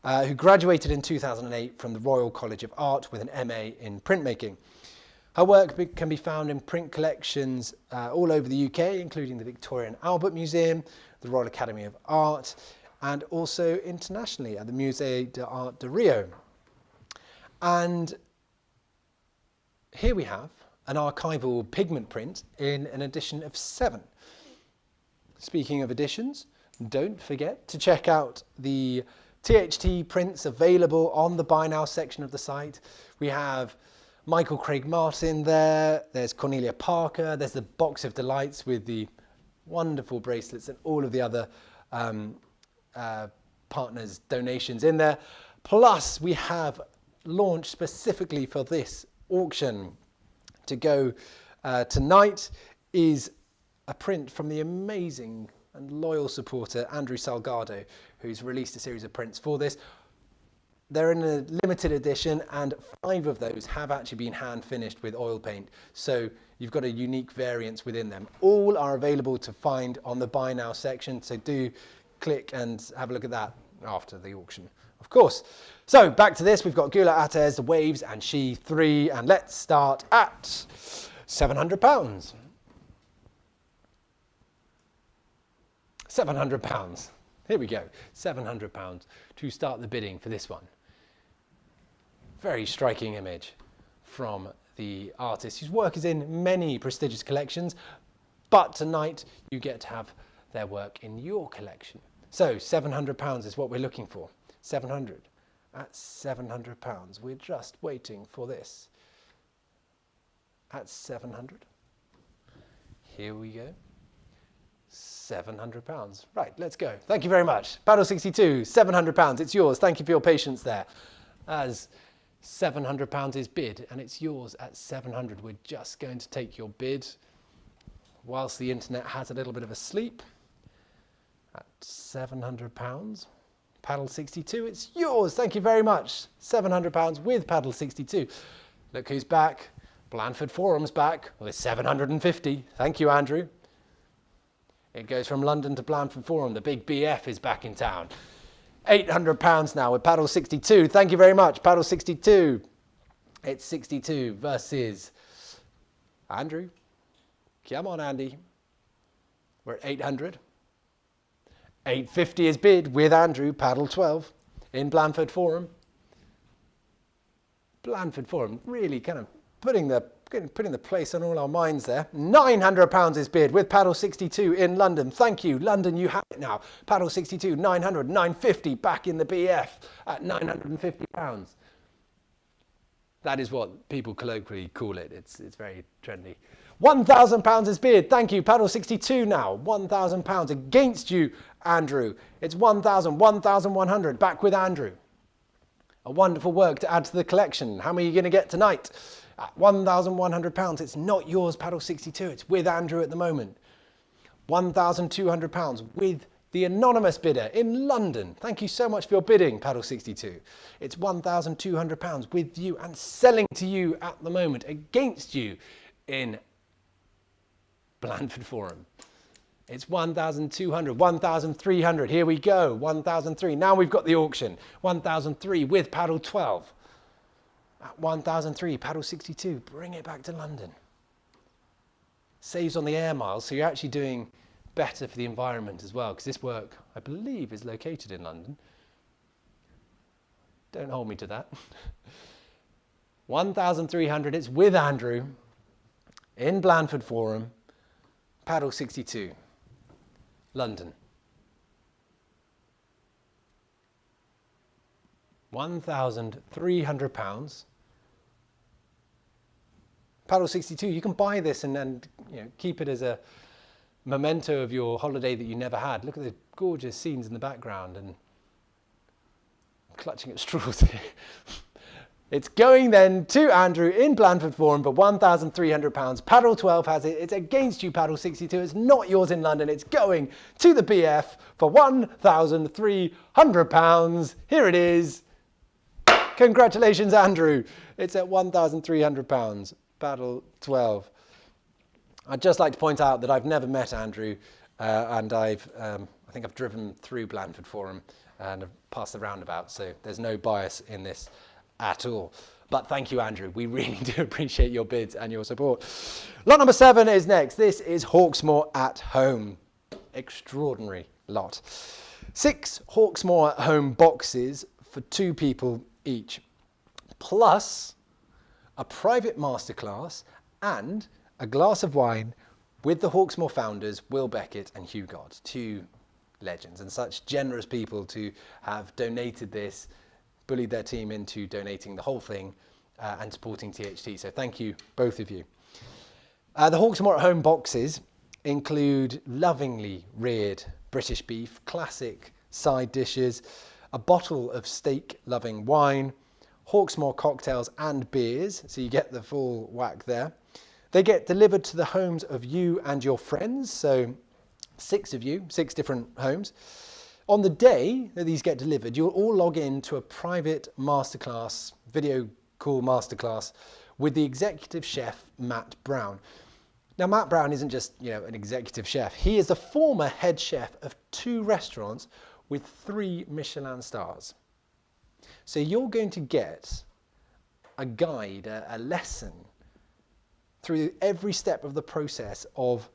who graduated in 2008 from the Royal College of Art with an MA in printmaking. Her work can be found in print collections all over the UK, including the Victoria and Albert Museum, the Royal Academy of Art, and also internationally at the Musée d'Art de Rio. And here we have an archival pigment print in an edition of 7. Speaking of editions, don't forget to check out the THT Prints available on the Buy Now section of the site. We have Michael Craig Martin there, there's Cornelia Parker, there's the Box of Delights with the wonderful bracelets and all of the other partners' donations in there. Plus, we have launched specifically for this auction to go tonight is a print from the amazing and loyal supporter Andrew Salgado, who's released a series of prints for this. They're in a limited edition, and 5 of those have actually been hand finished with oil paint. So you've got a unique variance within them. All are available to find on the Buy Now section. So do click and have a look at that after the auction, of course. So back to this, we've got Gula Atez, Waves and She 3, and let's start at £700. £700. Here we go, £700 to start the bidding for this one. Very striking image from the artist whose work is in many prestigious collections, but tonight you get to have their work in your collection. So £700 is what we're looking for. 700 at £700. We're just waiting for this. At 700. Here we go. £700. Right, let's go. Thank you very much. Paddle 62, £700. It's yours. Thank you for your patience there. As £700 is bid, and it's yours at 700. We're just going to take your bid whilst the internet has a little bit of a sleep. At £700. Paddle 62, it's yours. Thank you very much. £700 with Paddle 62. Look who's back. Blandford Forum's back with 750. Thank you, Andrew. It goes from London to Blandford Forum. The big BF is back in town. £800 now with Paddle 62. Thank you very much, Paddle 62. It's 62 versus Andrew. Come on, Andy. We're at 800. 850 is bid with Andrew, Paddle 12 in Blandford Forum. Blandford Forum really kind of putting the place on all our minds there. £900 is bid with Paddle 62 in London. Thank you, London, you have it now. Paddle 62, 900, 950 back in the BF at £950. That is what people colloquially call it. It's very trendy. £1,000 is bid. Thank you, Paddle 62 now. £1,000 against you, Andrew. It's 1,000, 1,100 back with Andrew. A wonderful work to add to the collection. How many are you going to get tonight? At £1,100. It's not yours, Paddle 62. It's with Andrew at the moment. £1,200 with the anonymous bidder in London. Thank you so much for your bidding, Paddle 62. It's £1,200 with you and selling to you at the moment against you in Blandford Forum. It's 1,200, 1,300. Here we go. 1,003. Now we've got the auction. 1,003 with Paddle 12. At 1,003, Paddle 62. Bring it back to London. Saves on the air miles, so you're actually doing better for the environment as well, because this work, I believe, is located in London. Don't hold me to that. 1,300. It's with Andrew in Blandford Forum. Paddle 62. London. £1,300. Paddle 62, you can buy this and keep it as a memento of your holiday that you never had. Look at the gorgeous scenes in the background and clutching at straws. It's going then to Andrew in Blandford Forum for £1,300. Paddle 12 has it. It's against you, Paddle 62. It's not yours in London. It's going to the BF for £1,300. Here it is. Congratulations, Andrew. It's at £1,300. Paddle 12. I'd just like to point out that I've never met Andrew, and I think I've driven through Blandford Forum and I've passed the roundabout, so there's no bias in this at all. But thank you, Andrew. We really do appreciate your bids and your support. Lot number 7 is next. This is Hawksmoor at Home. Extraordinary lot. 6 Hawksmoor at Home boxes for 2 people each, plus a private masterclass and a glass of wine with the Hawksmoor founders, Will Beckett and Hugh Gott, 2 legends and such generous people to have donated this, bullied their team into donating the whole thing and supporting THT. So thank you, both of you. The Hawks More at Home boxes include lovingly reared British beef, classic side dishes, a bottle of steak-loving wine, Hawksmoor cocktails and beers, so you get the full whack there. They get delivered to the homes of you and your friends, so 6 of you, 6 different homes. On the day that these get delivered, you'll all log in to a private masterclass, video call masterclass, with the executive chef, Matt Brown. Now, Matt Brown isn't just, an executive chef. He is the former head chef of 2 restaurants with 3 Michelin stars. So you're going to get a guide, a lesson through every step of the process of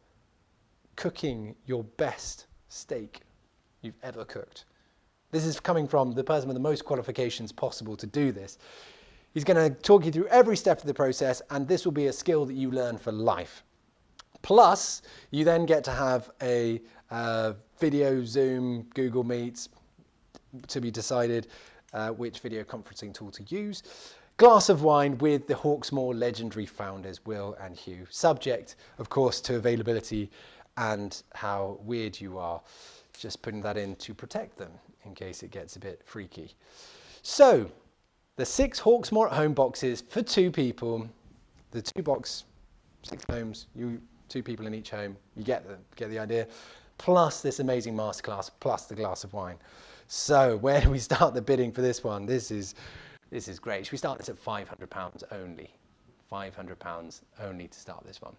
cooking your best steak you've ever cooked. This is coming from the person with the most qualifications possible to do this. He's going to talk you through every step of the process, and this will be a skill that you learn for life. Plus, you then get to have a video, Zoom, Google Meets, to be decided which video conferencing tool to use. Glass of wine with the Hawksmoor legendary founders, Will and Hugh. Subject, of course, to availability and how weird you are. Just putting that in to protect them in case it gets a bit freaky. So, the 6 Hawksmoor at Home boxes for 2 people. The 2 box, 6 homes, you 2 people in each home. You get the idea. Plus this amazing masterclass, plus the glass of wine. So where do we start the bidding for this one? This is great. Should we start this at £500 only? £500 only to start this one.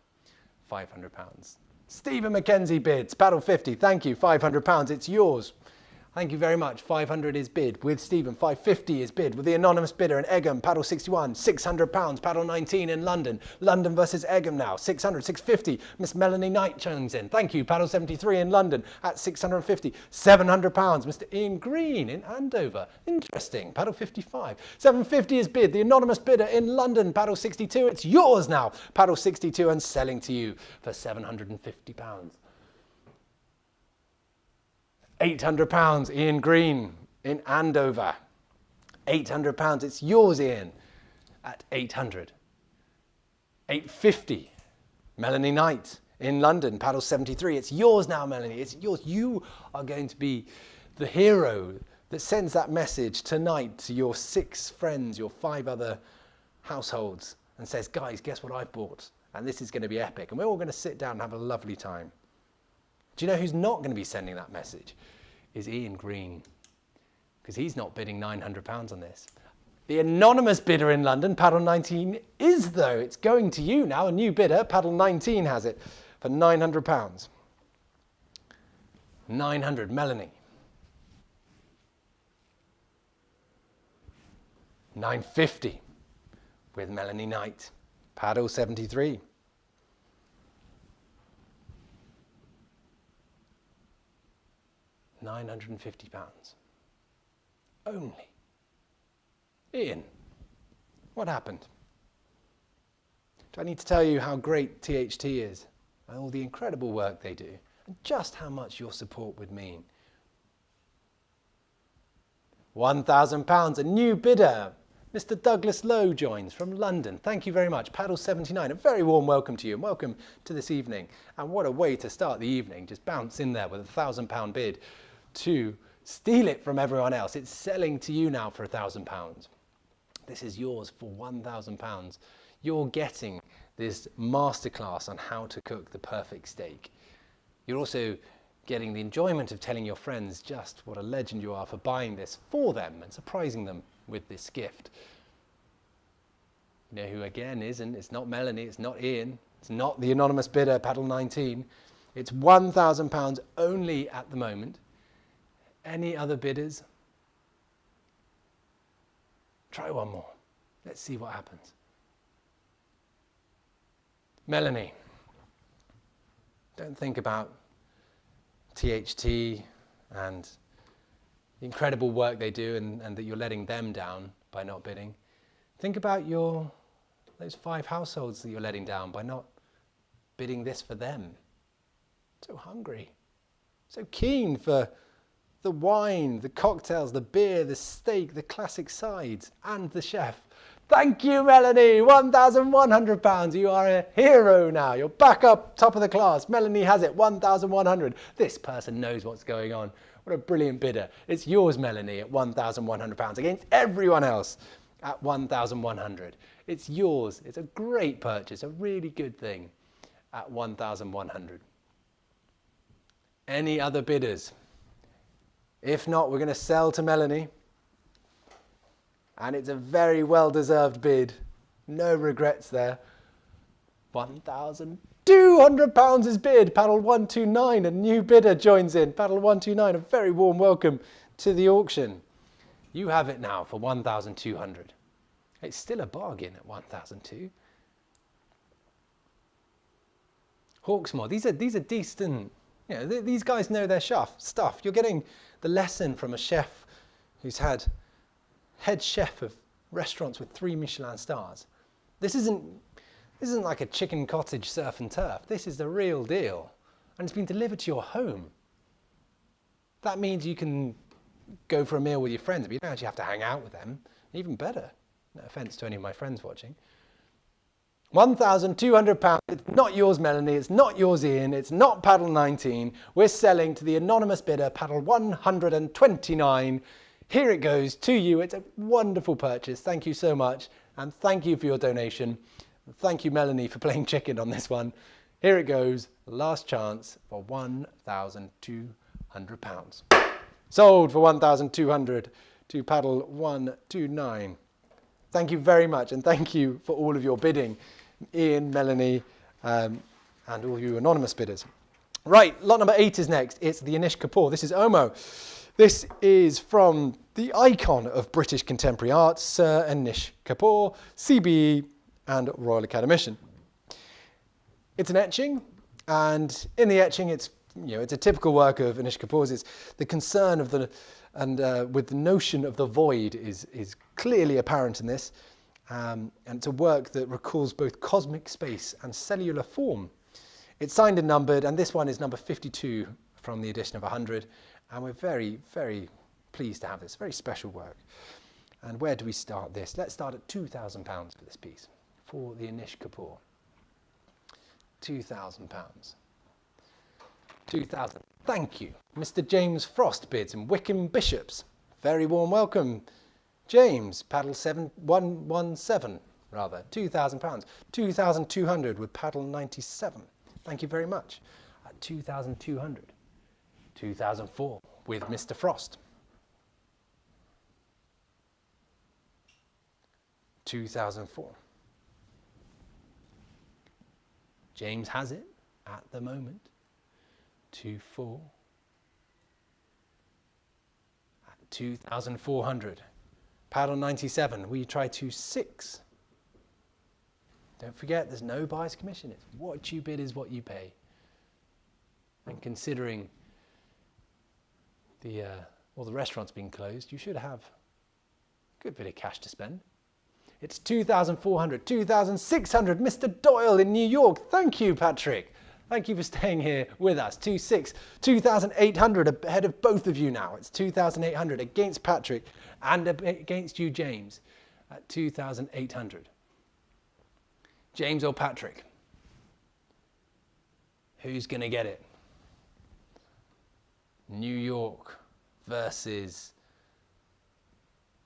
£500. Stephen McKenzie bids, paddle 50. Thank you, £500. It's yours. Thank you very much. 500 is bid with Stephen. 550 is bid with the anonymous bidder in Egham, paddle 61. £600, paddle 19 in London. London versus Egham now. 600, 650. Miss Melanie Knight chimes in. Thank you. Paddle 73 in London at 650. £700. Mr. Ian Green in Andover. Interesting. Paddle 55. 750 is bid. The anonymous bidder in London, paddle 62. It's yours now. Paddle 62 and selling to you for £750. £800, Ian Green in Andover. £800, it's yours, Ian, at 800. £850, Melanie Knight in London, paddle 73. It's yours now, Melanie, it's yours. You are going to be the hero that sends that message tonight to your 6 friends, your 5 other households, and says, guys, guess what I've bought? And this is going to be epic. And we're all going to sit down and have a lovely time. Do you know who's not going to be sending that message? Is Ian Green, because he's not bidding £900 on this. The anonymous bidder in London, paddle 19, is though. It's going to you now. A new bidder, paddle 19, has it for £900. 900, Melanie. 950 with Melanie Knight, paddle 73. £950 only. Ian, what happened? Do I need to tell you how great THT is and all the incredible work they do and just how much your support would mean? £1,000, a new bidder. Mr. Douglas Lowe joins from London. Thank you very much. Paddle 79, a very warm welcome to you and welcome to this evening. And what a way to start the evening. Just bounce in there with a £1,000 bid to steal it from everyone else. It's selling to you now for £1,000. This is yours for £1,000. You're getting this masterclass on how to cook the perfect steak. You're also getting the enjoyment of telling your friends just what a legend you are for buying this for them and surprising them with this gift. You know who again isn't? It's not Melanie, it's not Ian, it's not the anonymous bidder, paddle 19. It's £1,000 only at the moment. Any other bidders? Try one more. Let's see what happens. Melanie, don't think about THT and the incredible work they do and that you're letting them down by not bidding. Think about those 5 households that you're letting down by not bidding this for them. So hungry. So keen for the wine, the cocktails, the beer, the steak, the classic sides, and the chef. Thank you, Melanie. £1,100. You are a hero now. You're back up top of the class. Melanie has it, 1,100. This person knows what's going on. What a brilliant bidder. It's yours, Melanie, at £1,100 against everyone else at 1,100. It's yours. It's a great purchase, a really good thing at 1,100. Any other bidders? If not, we're going to sell to Melanie. And it's a very well-deserved bid. No regrets there. £1,200 is bid. Paddle 129, a new bidder joins in. Paddle 129, a very warm welcome to the auction. You have it now for 1,200. It's still a bargain at 1,200. Hawksmoor, these are decent. You know, these guys know their stuff. You're getting the lesson from a chef who's had head chef of restaurants with 3 Michelin stars. This isn't like a chicken cottage surf and turf. This is the real deal. And it's been delivered to your home. That means you can go for a meal with your friends, but you don't actually have to hang out with them. Even better. No offence to any of my friends watching. £1,200. It's not yours, Melanie. It's not yours, Ian. It's not Paddle 19. We're selling to the anonymous bidder, Paddle 129. Here it goes to you. It's a wonderful purchase. Thank you so much. And thank you for your donation. And thank you, Melanie, for playing chicken on this one. Here it goes. Last chance for £1,200. Sold for 1,200 to Paddle 129. Thank you very much. And thank you for all of your bidding, Ian, Melanie, and all you anonymous bidders. Right, lot number 8 is next. It's the Anish Kapoor. This is Omo. This is from the icon of British contemporary art, Sir Anish Kapoor, CBE and Royal Academician. It's an etching, and in the etching, it's a typical work of Anish Kapoor's. It's the concern of with the notion of the void is clearly apparent in this, and it's a work that recalls both cosmic space and cellular form. It's signed and numbered, and this one is number 52 from the edition of 100. And we're very, very pleased to have this very special work. And where do we start this? Let's start at £2,000 for this piece, for the Anish Kapoor. £2,000. 2,000. Thank you. Mr. James Frost bids in Wickham Bishops. Very warm welcome, James. Paddle 117, rather. £2,000. 2,200 with paddle 97. Thank you very much. At 2,200. 2004 with Mr. Frost. 2004. James has it at the moment. 24. At 2,400. Paddle 97. We try 26. Don't forget, there's no buyer's commission. It's what you bid is what you pay. And considering all the restaurants being closed, you should have a good bit of cash to spend. It's 2,400, 2,600. Mr. Doyle in New York. Thank you, Patrick. Thank you for staying here with us. 2,800 ahead of both of you now. It's 2,800 against Patrick and against you, James, at 2,800. James or Patrick? Who's going to get it? New York versus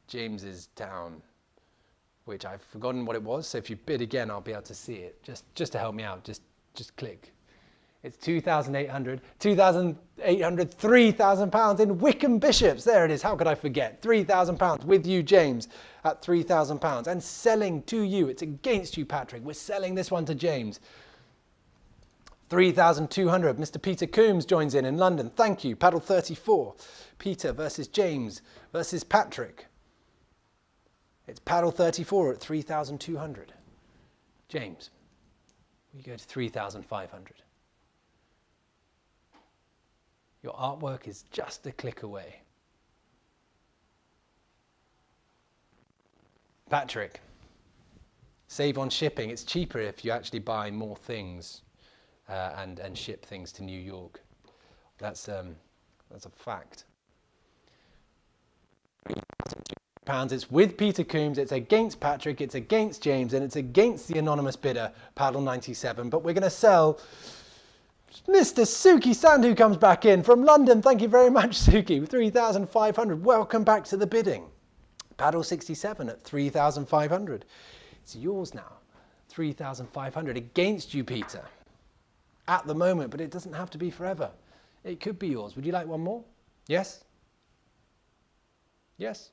James's town, which I've forgotten what it was. So if you bid again, I'll be able to see it. Just to help me out, just click. It's 2,800, 2,800, £3,000 in Wickham Bishops. There it is. How could I forget? £3,000 with you, James, at £3,000. And selling to you. It's against you, Patrick. We're selling this one to James. 3,200. Mr. Peter Coombs joins in London. Thank you. Paddle 34. Peter versus James versus Patrick. It's paddle 34 at 3,200. James, we go to 3,500. Your artwork is just a click away. Patrick, save on shipping. It's cheaper if you actually buy more things and ship things to New York. That's a fact. £3,002. It's with Peter Coombs, it's against Patrick, it's against James, and it's against the anonymous bidder, Paddle 97. But we're going to sell Mr. Suki Sandhu comes back in from London. Thank you very much, Suki, with 3,500. Welcome back to the bidding. Paddle 67 at 3,500. It's yours now. 3,500 against you, Peter. At the moment, but it doesn't have to be forever. It could be yours. Would you like one more? Yes? Yes?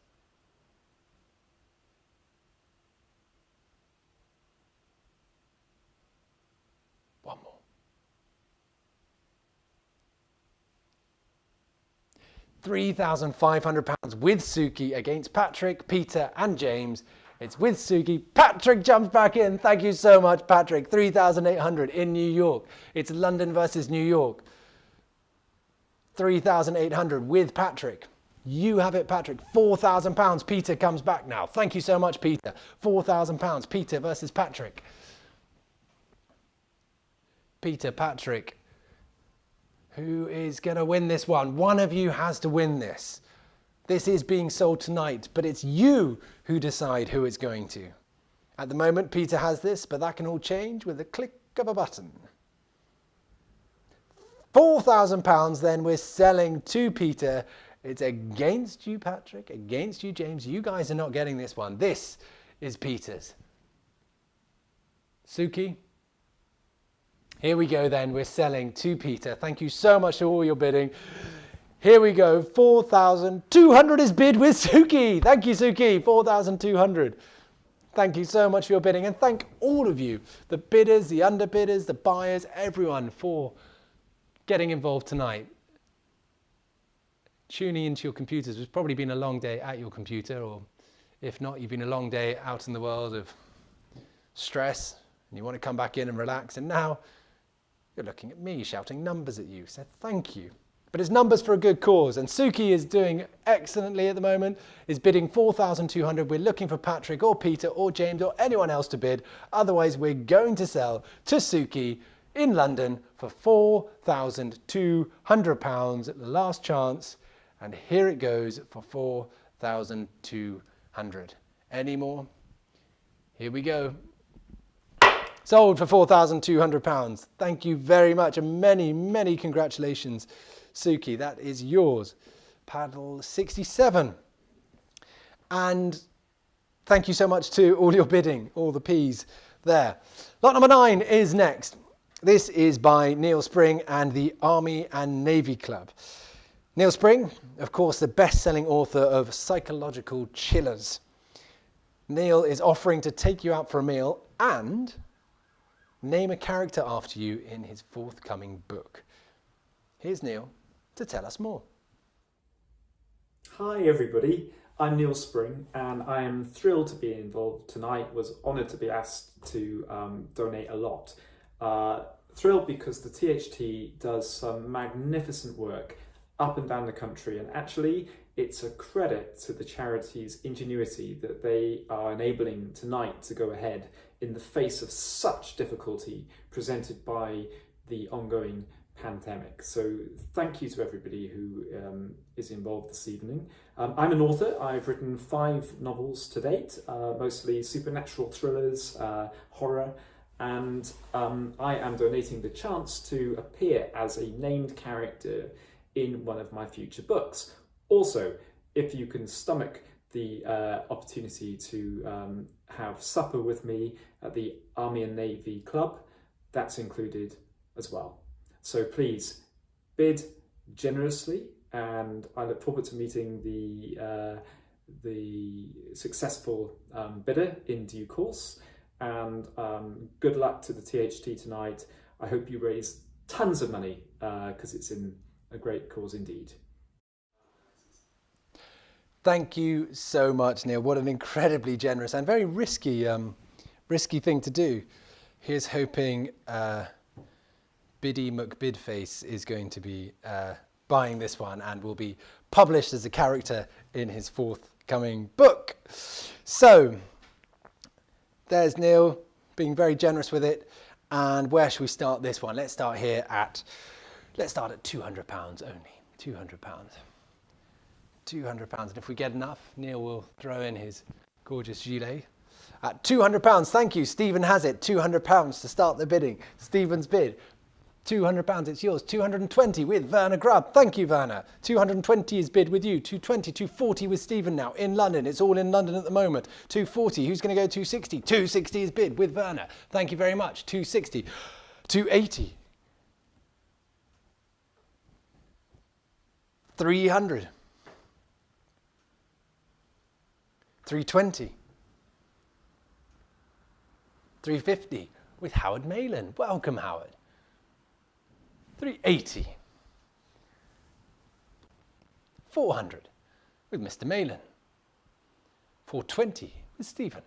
One more. £3,500 with Suki against Patrick, Peter and James. It's with Suki. Patrick jumps back in. Thank you so much, Patrick. 3,800 in New York. It's London versus New York. 3,800 with Patrick. You have it, Patrick. £4,000. Peter comes back now. Thank you so much, Peter. £4,000. Peter versus Patrick. Peter, Patrick. Who is going to win this one? One of you has to win this. This is being sold tonight, but it's you who decide who it's going to. At the moment, Peter has this, but that can all change with a click of a button. £4,000 then we're selling to Peter. It's against you, Patrick, against you, James. You guys are not getting this one. This is Peter's. Suki? Here we go then, we're selling to Peter. Thank you so much for all your bidding. Here we go, 4,200 is bid with Suki. Thank you, Suki, 4,200. Thank you so much for your bidding, and thank all of you, the bidders, the underbidders, the buyers, everyone for getting involved tonight. Tuning into your computers. It's probably been a long day at your computer, or if not, you've been a long day out in the world of stress, and you want to come back in and relax, and now you're looking at me shouting numbers at you, so thank you. But it's numbers for a good cause, and Suki is doing excellently at the moment, is bidding 4,200. We're looking for Patrick or Peter or James or anyone else to bid. Otherwise, we're going to sell to Suki in London for £4,200 at the last chance. And here it goes for 4,200. Any more? Here we go. Sold for £4,200. Thank you very much, and many, many congratulations, Suki. That is yours. Paddle 67. And thank you so much to all your bidding, all the P's there. Lot number 9 is next. This is by Neil Spring and the Army and Navy Club. Neil Spring, of course, the best-selling author of Psychological Chillers. Neil is offering to take you out for a meal and name a character after you in his forthcoming book. Here's Neil to tell us more. Hi everybody, I'm Neil Spring and I am thrilled to be involved tonight. Was honoured to be asked to donate a lot. Thrilled because the THT does some magnificent work up and down the country, and actually it's a credit to the charity's ingenuity that they are enabling tonight to go ahead in the face of such difficulty presented by the ongoing pandemic. So thank you to everybody who is involved this evening. I'm an author. I've written 5 novels to date, mostly supernatural thrillers, horror, and I am donating the chance to appear as a named character in one of my future books. Also, if you can stomach the opportunity to have supper with me at the Army and Navy Club, that's included as well. So please bid generously, and I look forward to meeting the successful bidder in due course. And good luck to the THT tonight. I hope you raise tons of money because it's in a great cause indeed. Thank you so much, Neil. What an incredibly generous and very risky thing to do. Here's hoping Biddy McBidface is going to be buying this one and will be published as a character in his forthcoming book. So there's Neil being very generous with it. And where should we start this one? Let's start here at Let's start at £200 only. £200. £200. And if we get enough, Neil will throw in his gorgeous gilet. At £200, thank you. Stephen has it. £200 to start the bidding. Stephen's bid. £200, it's yours. 220 with Werner Grubb. Thank you, Werner. 220 is bid with you. 220, 240 with Stephen now in London. It's all in London at the moment. 240, who's going to go 260? 260 is bid with Werner. Thank you very much. 260, 280, 300, 320, 350 with Howard Malin. Welcome, Howard. 380, 400 with Mr. Malin, 420 with Stephen.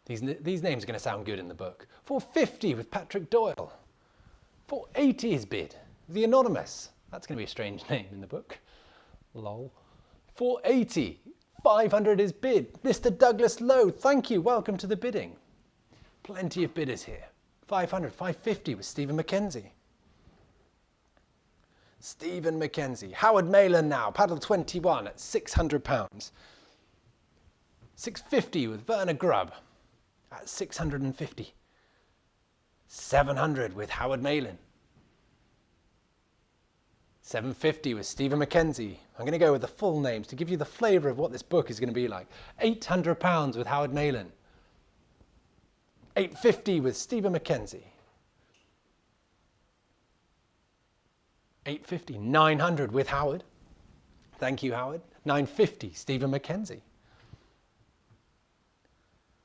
These names are going to sound good in the book. 450 with Patrick Doyle. 480 is bid. The Anonymous. That's going to be a strange name in the book. Lol. 480. 500 is bid. Mr. Douglas Lowe. Thank you. Welcome to the bidding. Plenty of bidders here. 500. 550 with Stephen Mackenzie. Stephen Mackenzie. Howard Malin now. Paddle 21 at £600. 650 with Werner Grubb at 650. 700 with Howard Malin. 750 with Stephen Mackenzie. I'm going to go with the full names to give you the flavour of what this book is going to be like. £800 with Howard Malin. 850 with Stephen Mackenzie. 850, 900 with Howard. Thank you, Howard. 950, Stephen Mackenzie.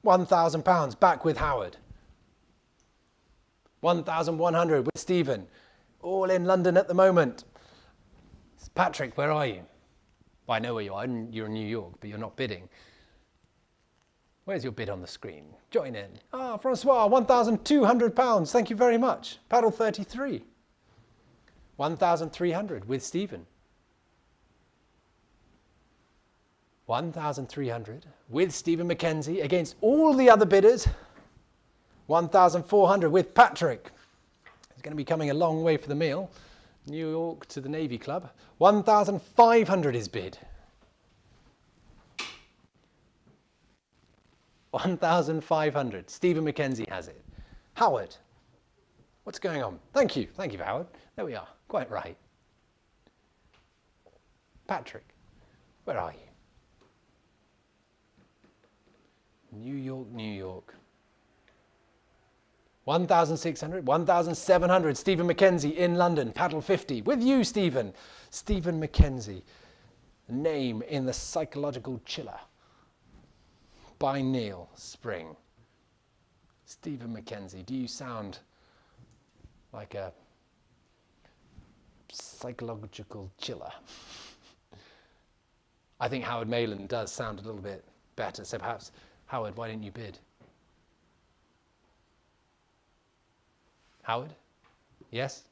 £1,000 back with Howard. 1,100 with Stephen. All in London at the moment. Patrick, where are you? Well, I know where you are. You're in New York, but you're not bidding. Where's your bid on the screen? Join in. Ah, Francois, £1,200. Thank you very much. Paddle 33. 1,300 with Stephen. 1,300 with Stephen Mackenzie against all the other bidders. 1,400 with Patrick. He's going to be coming a long way for the meal. New York to the Navy Club. 1,500 is bid. 1,500. Stephen Mackenzie has it. Howard. What's going on? Thank you. Thank you, Howard. There we are. Quite right. Patrick, where are you? New York, New York. 1,600, 1,700. Stephen Mackenzie in London. Paddle 50. With you, Stephen. Stephen Mackenzie. Name in the Psychological Chiller. By Neil Spring. Stephen Mackenzie. Do you sound like a psychological chiller? I think Howard Malin does sound a little bit better. So perhaps, Howard, why didn't you bid? Howard? Yes?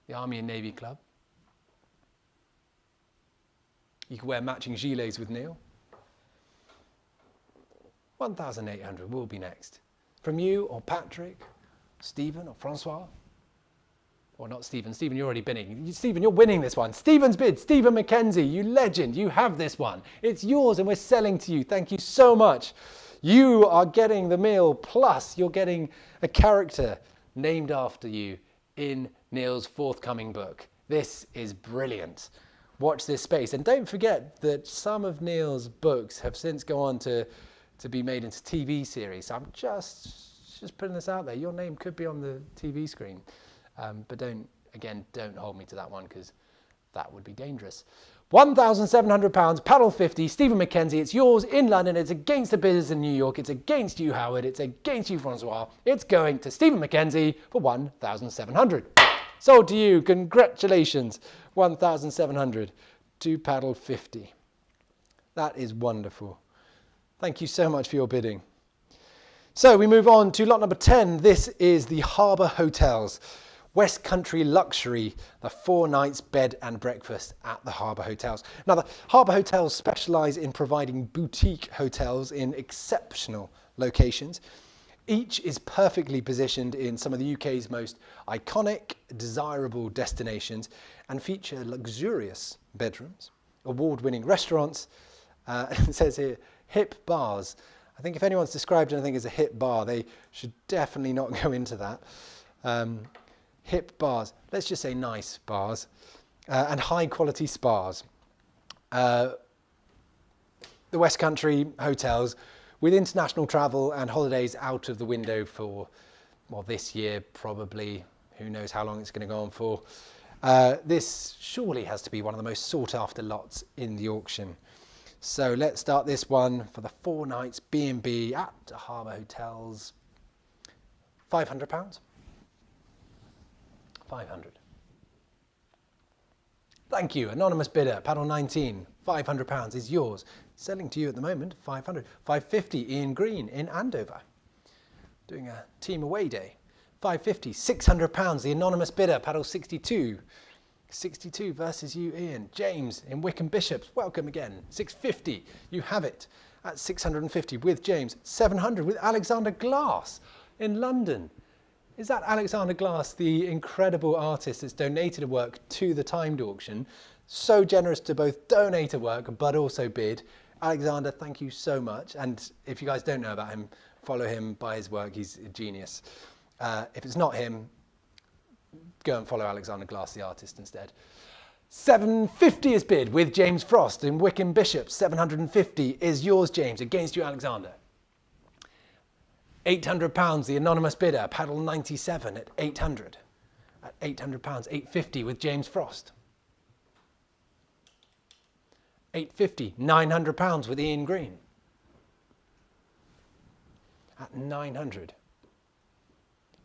The Army and Navy Club? You can wear matching gilets with Neil. 1,800 will be next. From you or Patrick, Stephen or Francois? Or not Stephen. Stephen, you're already bidding. Stephen, you're winning this one. Stephen's bid. Stephen Mackenzie, you legend. You have this one. It's yours and we're selling to you. Thank you so much. You are getting the meal, plus you're getting a character named after you in Neil's forthcoming book. This is brilliant. Watch this space. And don't forget that some of Neil's books have since gone on to be made into TV series. So I'm just putting this out there. Your name could be on the TV screen. But don't hold me to that one because that would be dangerous. £1,700, paddle 50, Stephen Mackenzie, it's yours in London, it's against the bidders in New York, it's against you, Howard, it's against you, Francois, it's going to Stephen Mackenzie for £1,700. Sold to you, congratulations, £1,700 to paddle 50. That is wonderful. Thank you so much for your bidding. So we move on to lot number 10. This is the Harbour Hotels. West Country Luxury, the 4 nights bed and breakfast at the Harbour Hotels. Now, the Harbour Hotels specialise in providing boutique hotels in exceptional locations. Each is perfectly positioned in some of the UK's most iconic, desirable destinations and feature luxurious bedrooms, award-winning restaurants, it says here, hip bars. I think if anyone's described anything as a hip bar, they should definitely not go into that. Hip bars, let's just say nice bars, and high quality spas. The West Country hotels with international travel and holidays out of the window for, well, this year probably, who knows how long it's going to go on for. This surely has to be one of the most sought after lots in the auction. So let's start this one for the 4 nights B&B at Harbour Hotels. £500. 500. Thank you, anonymous bidder, paddle 19, £500 is yours. Selling to you at the moment, 500. 550, Ian Green in Andover. Doing a team away day. 550, £600, the anonymous bidder, paddle 62. 62 versus you, Ian. James in Wickham Bishops, welcome again. 650, you have it at 650 with James. 700 with Alexander Glass in London. Is that Alexander Glass, the incredible artist that's donated a work to the timed auction? So generous to both donate a work but also bid. Alexander, thank you so much. And if you guys don't know about him, follow him, buy his work, he's a genius. If it's not him, go and follow Alexander Glass, the artist, instead. 750 is bid with James Frost in Wickham Bishops. 750 is yours, James, against you, Alexander. £800, the anonymous bidder, paddle 97 at 800. At £800, 850 with James Frost. 850, £900 with Ian Green. At 900.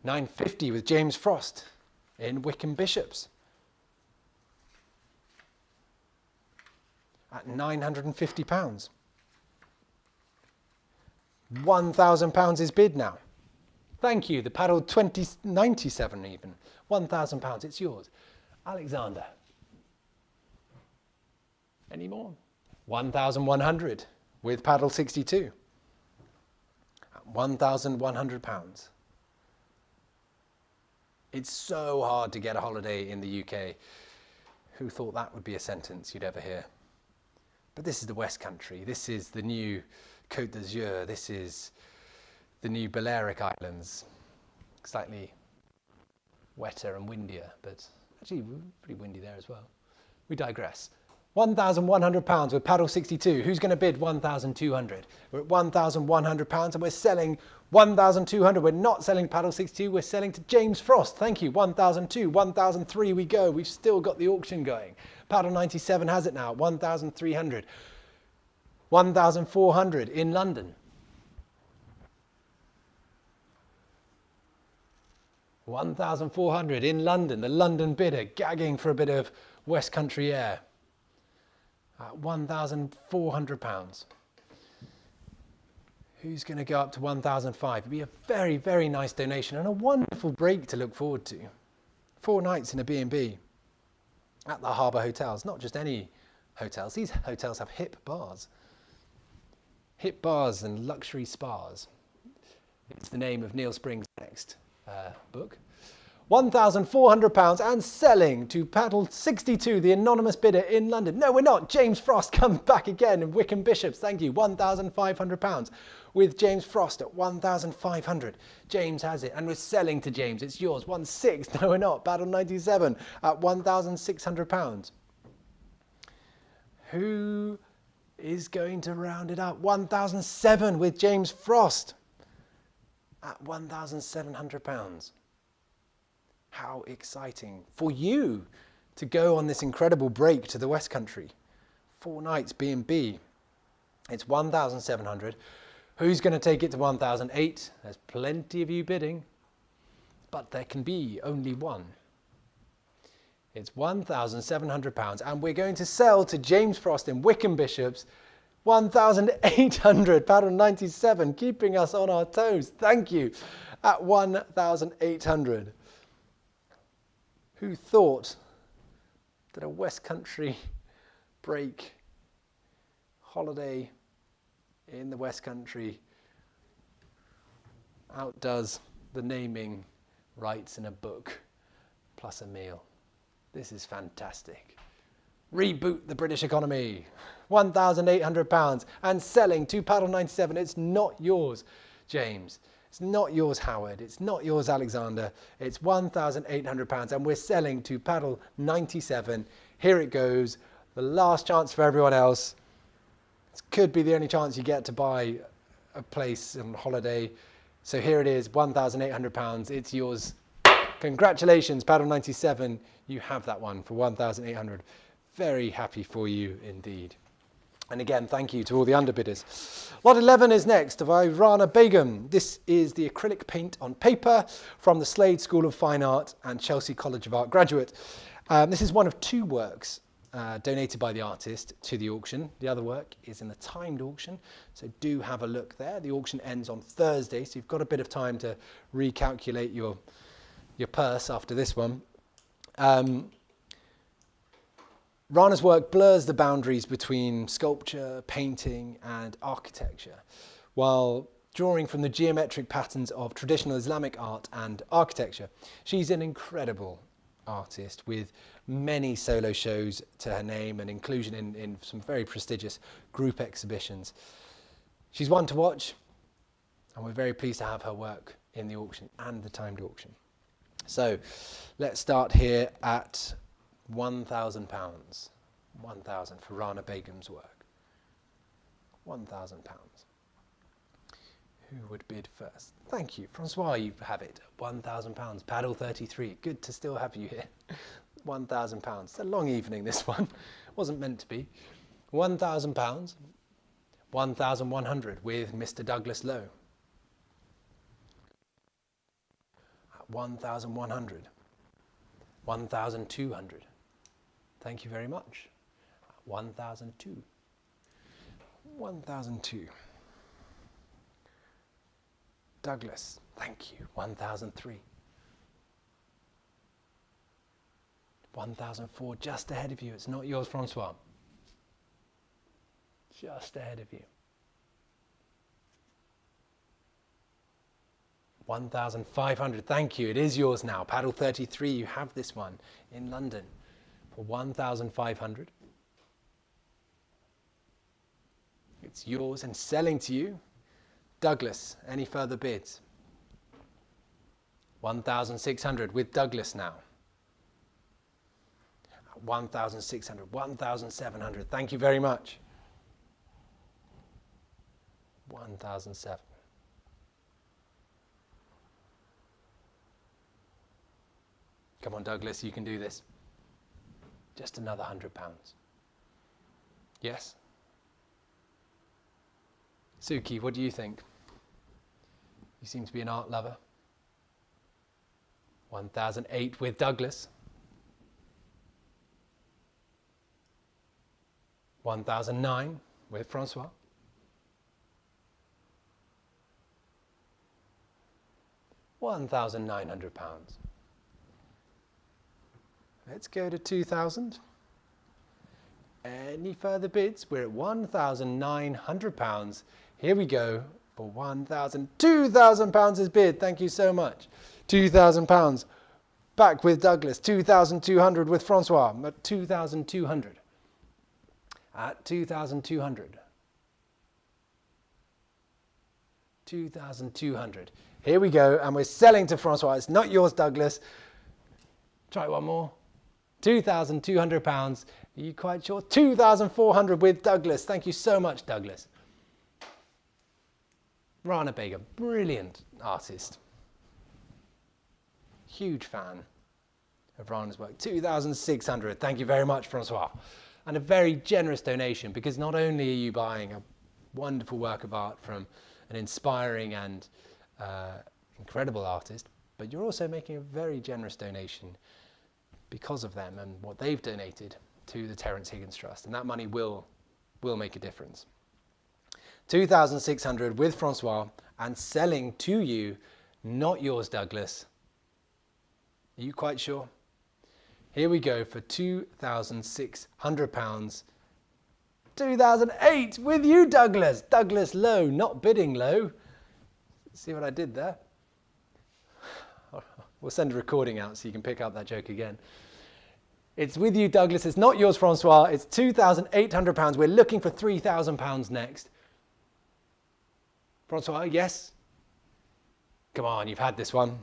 950 with James Frost in Wickham Bishops. At £950. £1,000 is bid now. Thank you, the paddle 97 even. £1,000, it's yours. Alexander. Any more? 1,100 with paddle 62. At £1,100. It's so hard to get a holiday in the UK. Who thought that would be a sentence you'd ever hear? But this is the West Country. This is the new Côte d'Azur. This is the new Balearic Islands. Slightly wetter and windier, but actually pretty windy there as well. We digress. £1,100 with paddle 62. Who's going to bid 1,200? We're at £1,100 and we're selling 1,200. We're not selling paddle 62. We're selling to James Frost. Thank you. 1,002, 1,003 we go. We've still got the auction going. Paddle 97 has it now. 1,300. 1,400 in London. 1,400 in London. The London bidder gagging for a bit of West Country air. At £1,400. Who's going to go up to 1,005? It'd be a very, very nice donation and a wonderful break to look forward to. 4 nights in a B&B at the Harbour Hotels. Not just any hotels. These hotels have hip bars. Hip bars and luxury spas. It's the name of Neil Spring's next book. £1,400 and selling to paddle 62, the anonymous bidder in London. No, we're not. James Frost comes back again in Wickham Bishops. Thank you. £1,500 with James Frost at 1,500. James has it and we're selling to James. It's yours. 1,600. No, we're not. Paddle 97 at £1,600. Who is going to round it up? 1,007 with James Frost at £1,700. How exciting for you to go on this incredible break to the West Country. 4 nights B&B. It's 1,700. Who's going to take it to 1,008? There's plenty of you bidding, but there can be only one. It's £1,700 and we're going to sell to James Frost in Wickham Bishops 1,800, paddle 97, keeping us on our toes. Thank you. At 1,800. Who thought that a West Country break holiday in the West Country outdoes the naming rights in a book plus a meal. This is fantastic. Reboot the British economy. £1,800 and selling to Paddle 97. It's not yours, James. It's not yours, Howard. It's not yours, Alexander. It's £1,800 and we're selling to Paddle 97. Here it goes. The last chance for everyone else. This could be the only chance you get to buy a place on holiday. So here it is, £1,800. It's yours. Congratulations, Paddle 97. You have that one for £1,800. Very happy for you indeed. And again, thank you to all the underbidders. Lot 11 is next by Rana Begum. This is the acrylic paint on paper from the Slade School of Fine Art and Chelsea College of Art graduate. This is one of two works donated by the artist to the auction. The other work is in the timed auction, so do have a look there. The auction ends on Thursday, so you've got a bit of time to recalculate your purse after this one. Rana's work blurs the boundaries between sculpture, painting and architecture, while drawing from the geometric patterns of traditional Islamic art and architecture. She's an incredible artist with many solo shows to her name and inclusion in some very prestigious group exhibitions. She's one to watch, and we're very pleased to have her work in the auction and the timed auction. So let's start here at £1,000. 1,000 for Rana Begum's work. £1,000. Who would bid first? Thank you. Francois, you have it. £1,000. Paddle 33. Good to still have you here. £1,000. It's a long evening, this one. Wasn't meant to be. £1,000. 1,100 with Mr. Douglas Lowe. 1,100. 1,200. Thank you very much. 1,002. 1,002. Douglas, thank you. 1,003. 1,004, just ahead of you. It's not yours, Francois. Just ahead of you. 1,500, thank you. It is yours now. Paddle 33, you have this one in London for 1,500. It's yours and selling to you. Douglas, any further bids? 1,600 with Douglas now. 1,600, 1,700. Thank you very much. 1,007. Come on, Douglas, you can do this. Just another £100. Yes? Suki, what do you think? You seem to be an art lover. 1,008 with Douglas. 1,009 with Francois. 1,900 pounds. Let's go to 2,000. Any further bids? We're at 1,900 pounds. Here we go for 2,000 pounds is bid. Thank you so much. 2,000 pounds. Back with Douglas. 2,200 with Francois. At 2,200. At 2,200. 2,200. Here we go, and we're selling to Francois. It's not yours, Douglas. Try one more. 2,200 pounds. Are you quite sure? 2,400 with Douglas. Thank you so much, Douglas. Rana Begum, brilliant artist. Huge fan of Rana's work. 2,600. Thank you very much, Francois. And a very generous donation, because not only are you buying a wonderful work of art from an inspiring and incredible artist, but you're also making a very generous donation because of them and what they've donated to the Terence Higgins Trust, and that money will make a difference. 2,600 with Francois, and selling to you, not yours, Douglas. Are you quite sure? Here we go for £2,600. 2,008 with you, Douglas. Douglas Lowe, not bidding low. See what I did there? We'll send a recording out so you can pick up that joke again. It's with you, Douglas. It's not yours, Francois. It's £2,800. We're looking for £3,000 next. Francois, yes? Come on, you've had this one.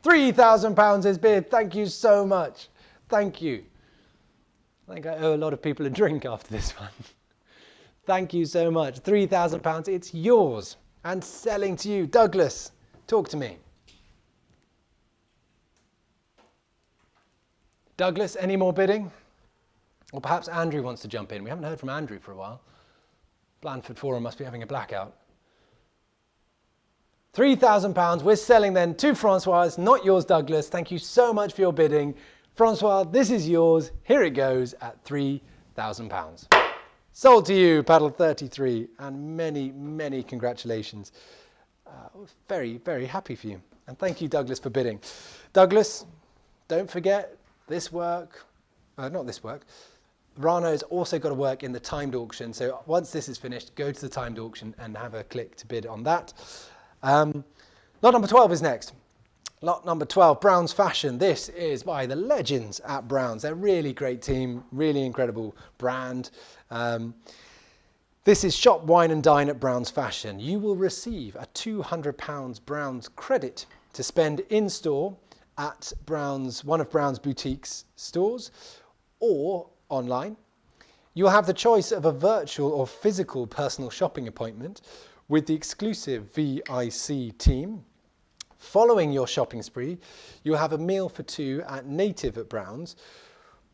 £3,000 is bid. Thank you so much. Thank you. I think I owe a lot of people a drink after this one. Thank you so much. £3,000. It's yours and selling to you. Douglas, talk to me. Douglas, any more bidding? Or perhaps Andrew wants to jump in. We haven't heard from Andrew for a while. Blandford Forum must be having a blackout. £3,000. We're selling then to Francois, not yours, Douglas. Thank you so much for your bidding. Francois, this is yours. Here it goes at £3,000. Sold to you, Paddle 33, and many, many congratulations. Very, very happy for you. And thank you, Douglas, for bidding. Douglas, don't forget this work, not this work. Rano's also got to work in the timed auction. So once this is finished, go to the timed auction and have a click to bid on that. Lot number 12 is next. Lot number 12, Brown's Fashion. This is by the legends at Brown's. They're a really great team, really incredible brand. This is Shop, Wine and Dine at Brown's Fashion. You will receive a £200 Brown's credit to spend in store at one of Brown's boutiques stores or online. You'll have the choice of a virtual or physical personal shopping appointment with the exclusive VIC team. Following your shopping spree, you'll have a meal for two at Native at Brown's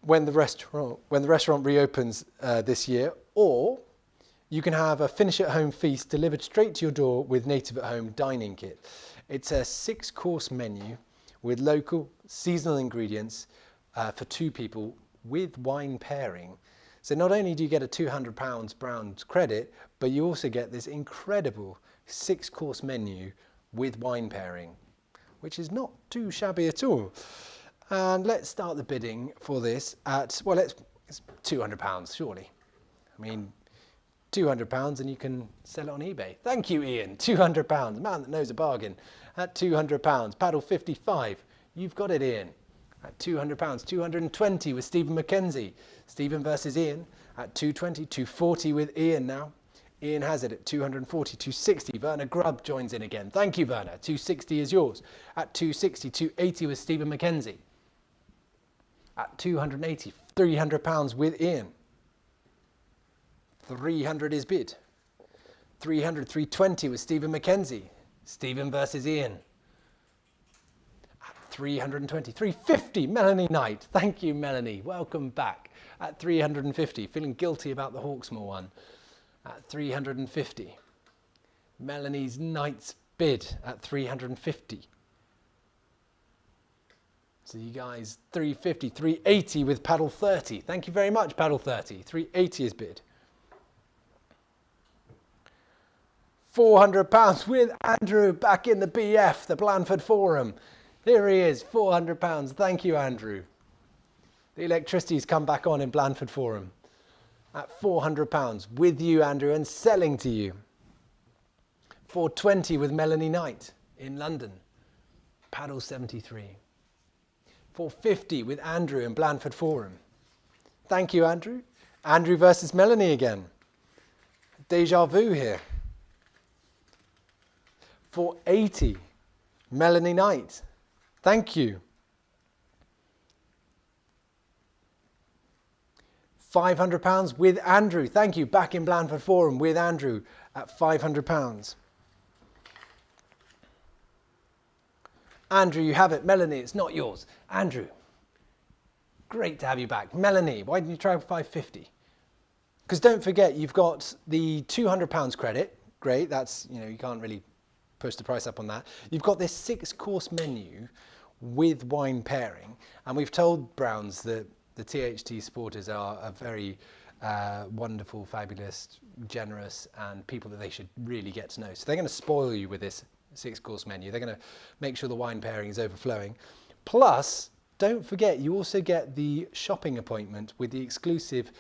when the restaurant reopens this year, or you can have a finish at home feast delivered straight to your door with Native at Home dining kit. It's a 6-course menu with local seasonal ingredients for 2 people with wine pairing. So not only do you get a £200 Brown's credit, but you also get this incredible 6-course menu with wine pairing, which is not too shabby at all. And let's start the bidding for this at, well, it's £200, surely. I mean, £200 and you can sell it on eBay. Thank you, Ian. £200, man that knows a bargain. At £200, Paddle 55, you've got it, Ian. At £200, 220 with Stephen McKenzie. Stephen versus Ian at 220, 240 with Ian now. Ian has it at 240, 260. Werner Grubb joins in again. Thank you, Werner. 260 is yours. At 260, 280 with Stephen McKenzie. At 280, £300 with Ian. 300 is bid. 300, 320 with Stephen McKenzie. Stephen versus Ian. At 320, 350, Melanie Knight. Thank you, Melanie. Welcome back. At 350, feeling guilty about the Hawksmoor one. At 350. Melanie's Knight's bid at 350. So you guys, 350, 380 with Paddle 30. Thank you very much, Paddle 30. 380 is bid. £400 with Andrew back in the BF, the Blandford Forum. Here he is, £400. Thank you, Andrew. The electricity's come back on in Blandford Forum. At £400 with you, Andrew, and selling to you. 420 with Melanie Knight in London. Paddle 73. 450 with Andrew in Blandford Forum. Thank you, Andrew. Andrew versus Melanie again. Deja vu here. 480, Melanie Knight. Thank you. £500 with Andrew. Thank you. Back in Blandford Forum with Andrew at £500. Andrew, you have it. Melanie, it's not yours. Andrew, great to have you back. Melanie, why didn't you try 550? Because don't forget, you've got the £200 credit. Great, that's, you can't really push the price up on that. You've got this 6-course menu with wine pairing, and we've told Browns that the THT supporters are a very wonderful, fabulous, generous, and people that they should really get to know. So they're going to spoil you with this 6-course menu. They're going to make sure the wine pairing is overflowing. Plus, don't forget, you also get the shopping appointment with the exclusive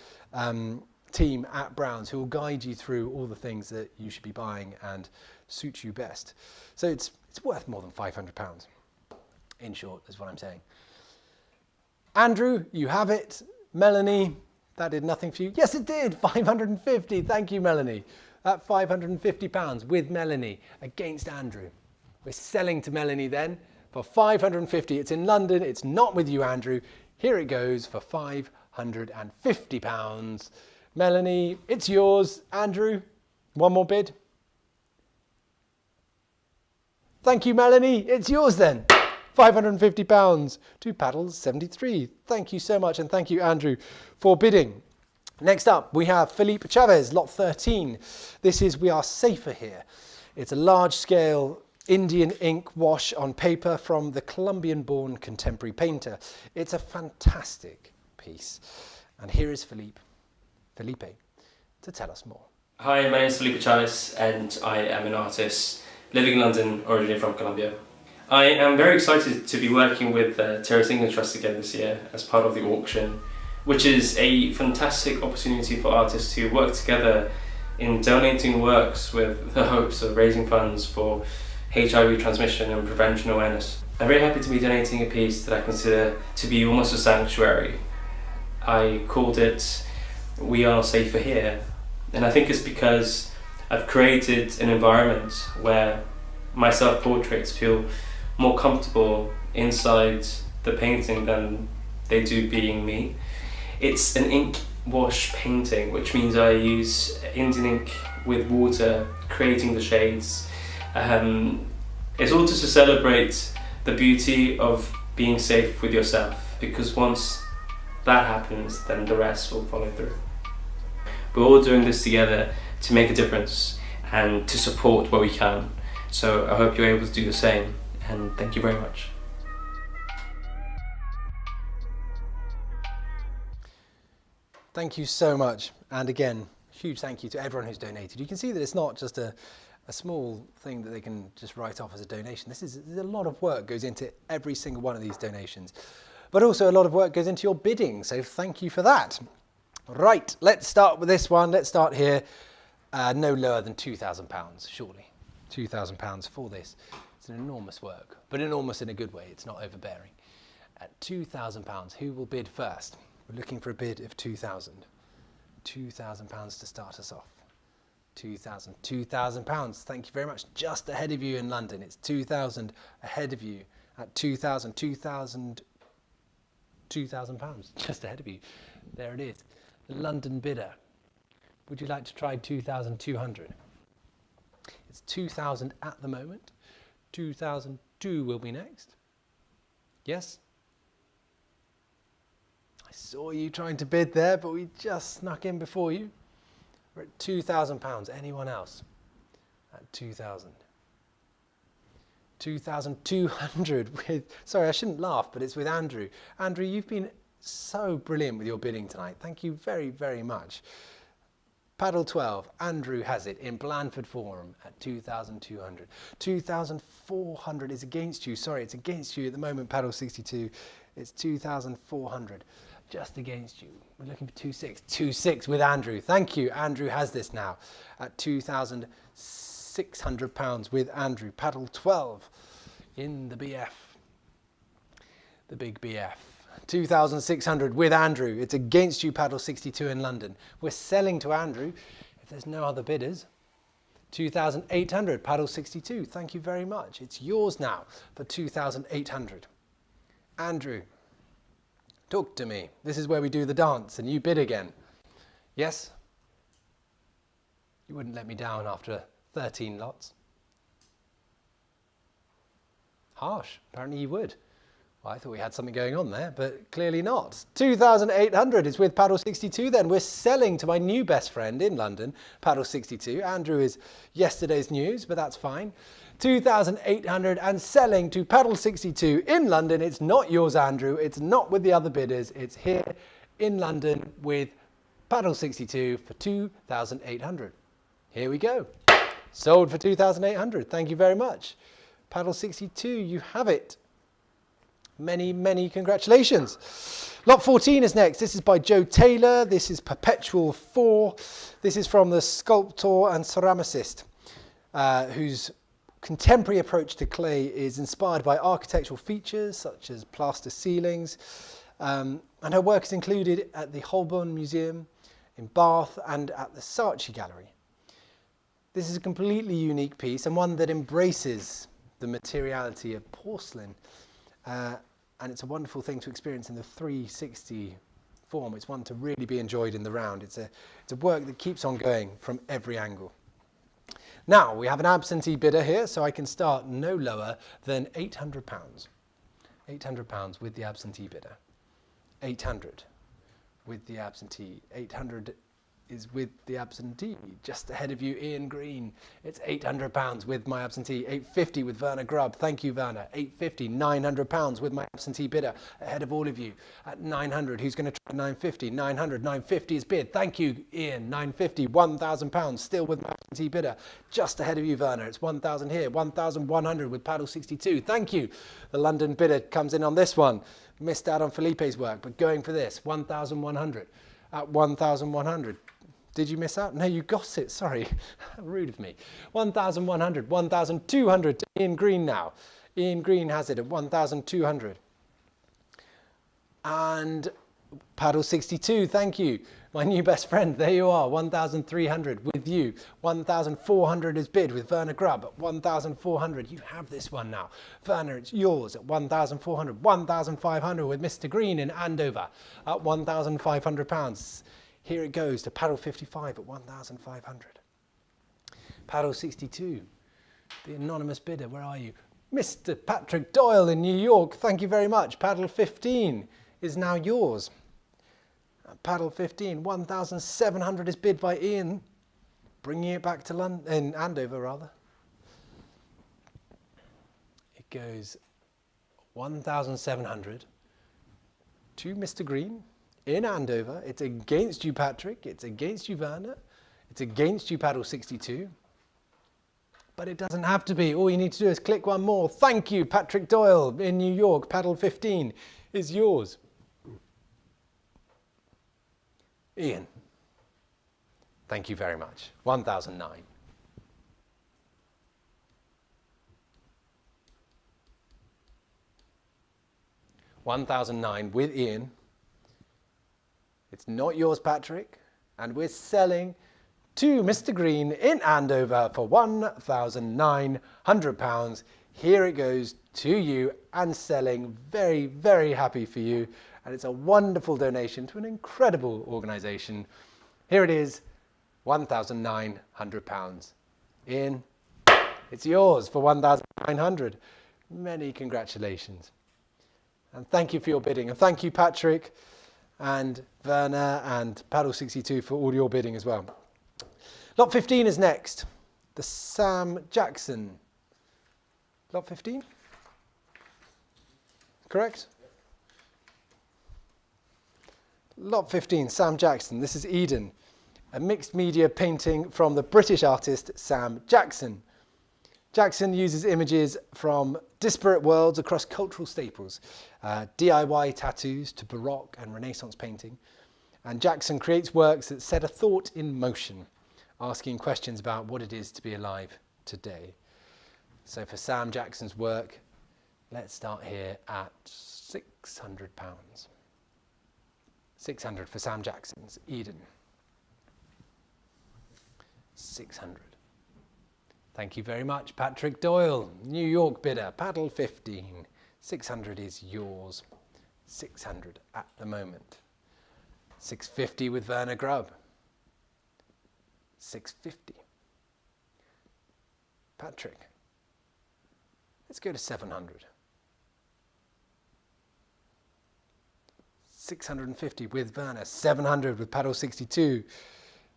team at Browns who will guide you through all the things that you should be buying and suits you best. So it's worth more than £500, in short, is what I'm saying. Andrew, you have it. Melanie, that did nothing for you. Yes, it did. 550. Thank you, Melanie. That £550 with Melanie against Andrew. We're selling to Melanie then for 550. It's in London. It's not with you, Andrew. Here it goes for £550. Melanie, it's yours. Andrew, one more bid. Thank you, Melanie. It's yours then. £550 to Paddles 73. Thank you so much, and thank you, Andrew, for bidding. Next up, we have Philippe Chavez Lot 13. This is We Are Safer Here. It's a large-scale Indian ink wash on paper from the Colombian-born contemporary painter. It's a fantastic piece. And here is Felipe, to tell us more. Hi, my name is Philippe Chavez and I am an artist living in London, originally from Colombia. I am very excited to be working with Terrence England Trust again this year as part of the auction, which is a fantastic opportunity for artists to work together in donating works with the hopes of raising funds for HIV transmission and prevention awareness. I'm very happy to be donating a piece that I consider to be almost a sanctuary. I called it We Are Safer Here, and I think it's because I've created an environment where my self-portraits feel more comfortable inside the painting than they do being me. It's an ink wash painting, which means I use Indian ink with water, creating the shades. It's all just to celebrate the beauty of being safe with yourself, because once that happens, then the rest will follow through. We're all doing this together to make a difference and to support where we can. So I hope you're able to do the same, and thank you very much. Thank you so much. And again, huge thank you to everyone who's donated. You can see that it's not just a small thing that they can just write off as a donation. There's a lot of work goes into every single one of these donations, but also a lot of work goes into your bidding. So thank you for that. Right, let's start with this one. Let's start here. No lower than £2,000, surely. £2,000 for this. It's an enormous work, but enormous in a good way. It's not overbearing. At £2,000, who will bid first? We're looking for a bid of £2,000. £2,000 to start us off. £2,000. Thank you very much. Just ahead of you in London. It's 2,000 ahead of you at £2,000. Just ahead of you. There it is. The London bidder. Would you like to try 2,200? It's 2,000 at the moment. 2,002 will be next. Yes? I saw you trying to bid there, but we just snuck in before you. We're at £2,000. Anyone else? At 2,000. 2,200 with, sorry, I shouldn't laugh, but it's with Andrew. Andrew, you've been so brilliant with your bidding tonight. Thank you very, very much. Paddle 12, Andrew has it in Blandford Forum at 2,200. 2,400 is against you. Sorry, it's against you at the moment, Paddle 62. It's 2,400, just against you. We're looking for 2,600. 2,600 with Andrew. Thank you. Andrew has this now at £2,600 with Andrew. Paddle 12 in the BF, the big BF. 2,600 with Andrew. It's against you, Paddle 62 in London. We're selling to Andrew if there's no other bidders. 2,800, Paddle 62. Thank you very much. It's yours now for 2,800. Andrew, talk to me. This is where we do the dance and you bid again. Yes? You wouldn't let me down after 13 lots. Harsh. Apparently you would. Well, I thought we had something going on there, but clearly not. 2,800 is with Paddle 62 then. We're selling to my new best friend in London, Paddle 62. Andrew is yesterday's news, but that's fine. 2,800 and selling to Paddle 62 in London. It's not yours, Andrew. It's not with the other bidders. It's here in London with Paddle 62 for 2,800. Here we go. Sold for 2,800. Thank you very much. Paddle 62, you have it. Many, many congratulations. Lot 14 is next. This is by Joe Taylor. This is Perpetual 4. This is from the sculptor and ceramicist. whose contemporary approach to clay is inspired by architectural features such as plaster ceilings. And her work is included at the Holborn Museum in Bath and at the Saatchi Gallery. This is a completely unique piece and one that embraces the materiality of porcelain. And it's a wonderful thing to experience in the 360 form. It's one to really be enjoyed in the round. It's a work that keeps on going from every angle. Now, we have an absentee bidder here, so I can start no lower than £800. £800 with the absentee bidder. 800 with the absentee. 800 is with the absentee. Just ahead of you, Ian Green. It's £800 with my absentee. 850 with Werner Grubb. Thank you, Werner. 850, £900 with my absentee bidder. Ahead of all of you at 900. Who's going to try 950? 900, 950 is bid. Thank you, Ian. 950, £1,000 still with my absentee bidder. Just ahead of you, Werner. It's 1,000 here. 1,100 with paddle 62. Thank you. The London bidder comes in on this one. Missed out on Philippe's work, but going for this. 1,100 at 1,100. Did you miss out? No, you got it. Sorry. Rude of me. 1,100, 1,200 to Ian Green now. Ian Green has it at 1,200. And paddle 62, thank you. My new best friend, there you are, 1,300 with you. 1,400 is bid with Werner Grubb at 1,400. You have this one now. Werner, it's yours at 1,400. 1,500 with Mr. Green in Andover at £1,500. Here it goes to paddle 55 at 1,500. Paddle 62, the anonymous bidder, where are you? Mr. Patrick Doyle in New York, thank you very much. Paddle 15 is now yours. Paddle 15, 1,700 is bid by Ian, bringing it back to London, in Andover rather. It goes 1,700 to Mr. Green in Andover. It's against you, Patrick. It's against you, Werner. It's against you, paddle 62. But it doesn't have to be. All you need to do is click one more. Thank you, Patrick Doyle in New York. Paddle 15 is yours. Ian, thank you very much. 1,009. $1,009 with Ian. It's not yours, Patrick. And we're selling to Mr. Green in Andover for £1,900. Here it goes to you and selling. Very, very happy for you. And it's a wonderful donation to an incredible organisation. Here it is, £1,900. Ian, it's yours for £1,900. Many congratulations. And thank you for your bidding. And thank you, Patrick and Werner and Paddle 62 for all your bidding as well. Lot 15 is next. The Sam Jackson. Lot 15? Correct? Lot 15, Sam Jackson. This is Eden, a mixed media painting from the British artist Sam Jackson. Jackson uses images from disparate worlds across cultural staples, DIY tattoos to Baroque and Renaissance painting. And Jackson creates works that set a thought in motion, asking questions about what it is to be alive today. So for Sam Jackson's work, let's start here at £600. 600 for Sam Jackson's Eden. 600. Thank you very much, Patrick Doyle, New York bidder, paddle 15. 600 is yours. 600 at the moment. 650 with Werner Grubb. 650. Patrick. Let's go to 700. 650 with Werner. 700 with paddle 62.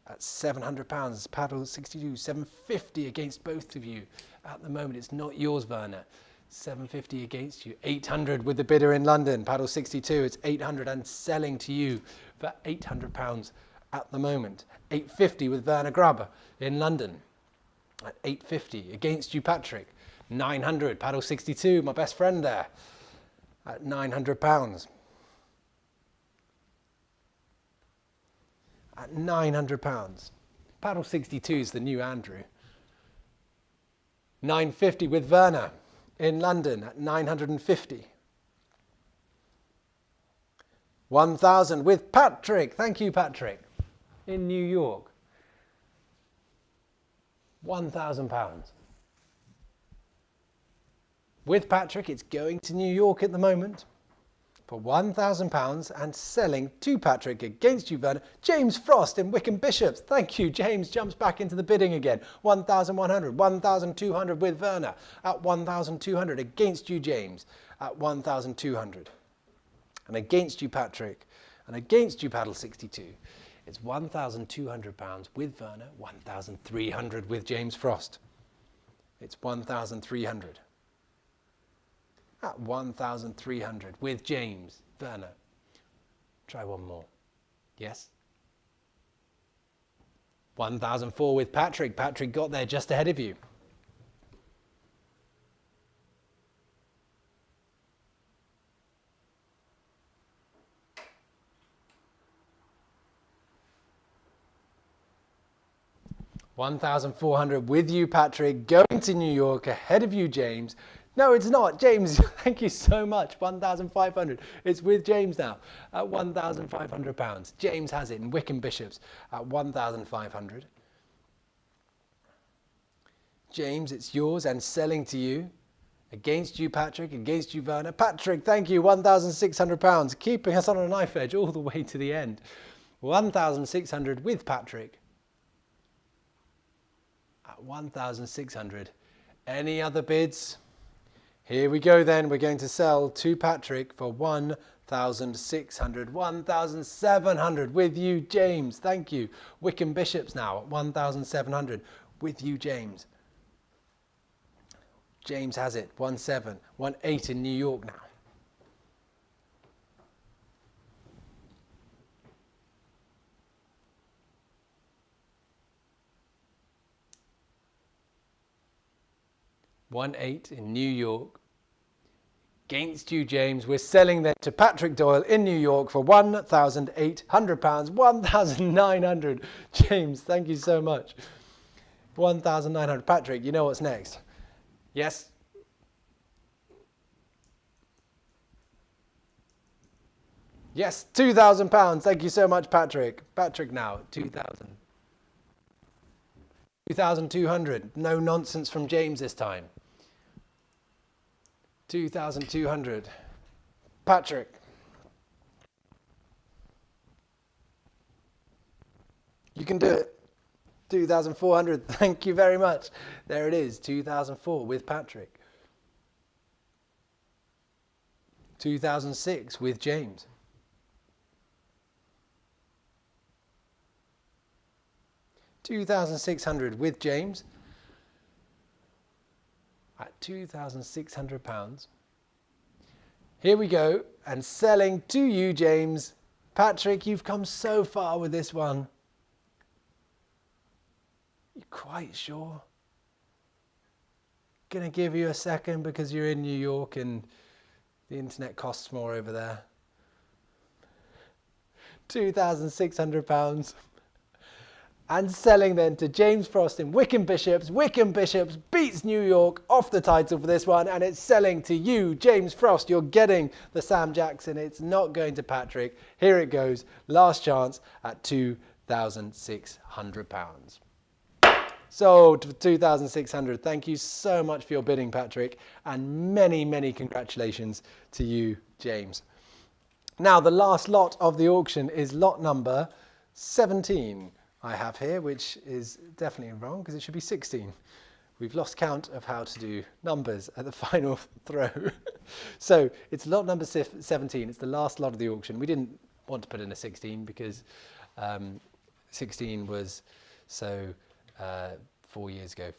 At £700, paddle 62, 750 against both of you. At the moment, it's not yours, Werner. 750 against you. 800 with the bidder in London, paddle 62. It's 800 and selling to you for £800 at the moment. 850 with Werner Grubb in London at 850 against you, Patrick. 900, paddle 62, my best friend there at £900. At £900. Paddle 62 is the new Andrew. 950 with Werner in London at 950. 1,000 with Patrick. Thank you, Patrick. In New York. £1,000. With Patrick, it's going to New York at the moment for £1,000 and selling to Patrick against you, Werner. James Frost in Wickham Bishops. Thank you. James jumps back into the bidding again. 1,100, 1,200 with Werner at 1,200 against you, James, at 1,200. And against you, Patrick, and against you, Paddle 62. It's £1,200 with Werner, 1,300 with James Frost. It's 1,300. At 1,300 with James, Werner. Try one more. Yes? 1,004 with Patrick. Patrick got there just ahead of you. $1,400 with you, Patrick, going to New York, ahead of you, James. No, it's not. James, thank you so much. 1,500. It's with James now at £1,500. James has it in Wickham Bishops at 1,500. James, it's yours and selling to you. Against you, Patrick. Against you, Werner. Patrick, thank you. £1,600. Keeping us on a knife edge all the way to the end. 1,600 with Patrick. At 1,600. Any other bids? Here we go then. We're going to sell to Patrick for 1,600. 1,700 with you, James. Thank you. Wickham Bishops now at 1,700 with you, James. James has it. 1,700. 1,800 in New York now. $1,800 in New York. Against you, James. We're selling them to Patrick Doyle in New York for £1,800. 1,900. James, thank you so much. 1,900. Patrick, you know what's next? Yes? Yes, £2,000. Thank you so much, Patrick. Patrick now, 2,000. 2,200. No nonsense from James this time. 2,200. Patrick. You can do it. 2,400. Thank you very much. There it is. 2,004 with Patrick. 2,006 with James. 2,600 with James. At £2,600. Here we go, and selling to you, James. Patrick, you've come so far with this one. You quite sure? Gonna give you a second because you're in New York and the internet costs more over there. £2,600. And selling then to James Frost in Wickham Bishops. Wickham Bishops beats New York off the title for this one, and it's selling to you, James Frost. You're getting the Sam Jackson. It's not going to Patrick. Here it goes. Last chance at £2,600. Sold for £2,600. Thank you so much for your bidding, Patrick, and many, many congratulations to you, James. Now, the last lot of the auction is lot number 17. I have here, which is definitely wrong because it should be 16. We've lost count of how to do numbers at the final throw. So it's lot number 17. It's the last lot of the auction. We didn't want to put in a 16 because 16 was so 5 years ago.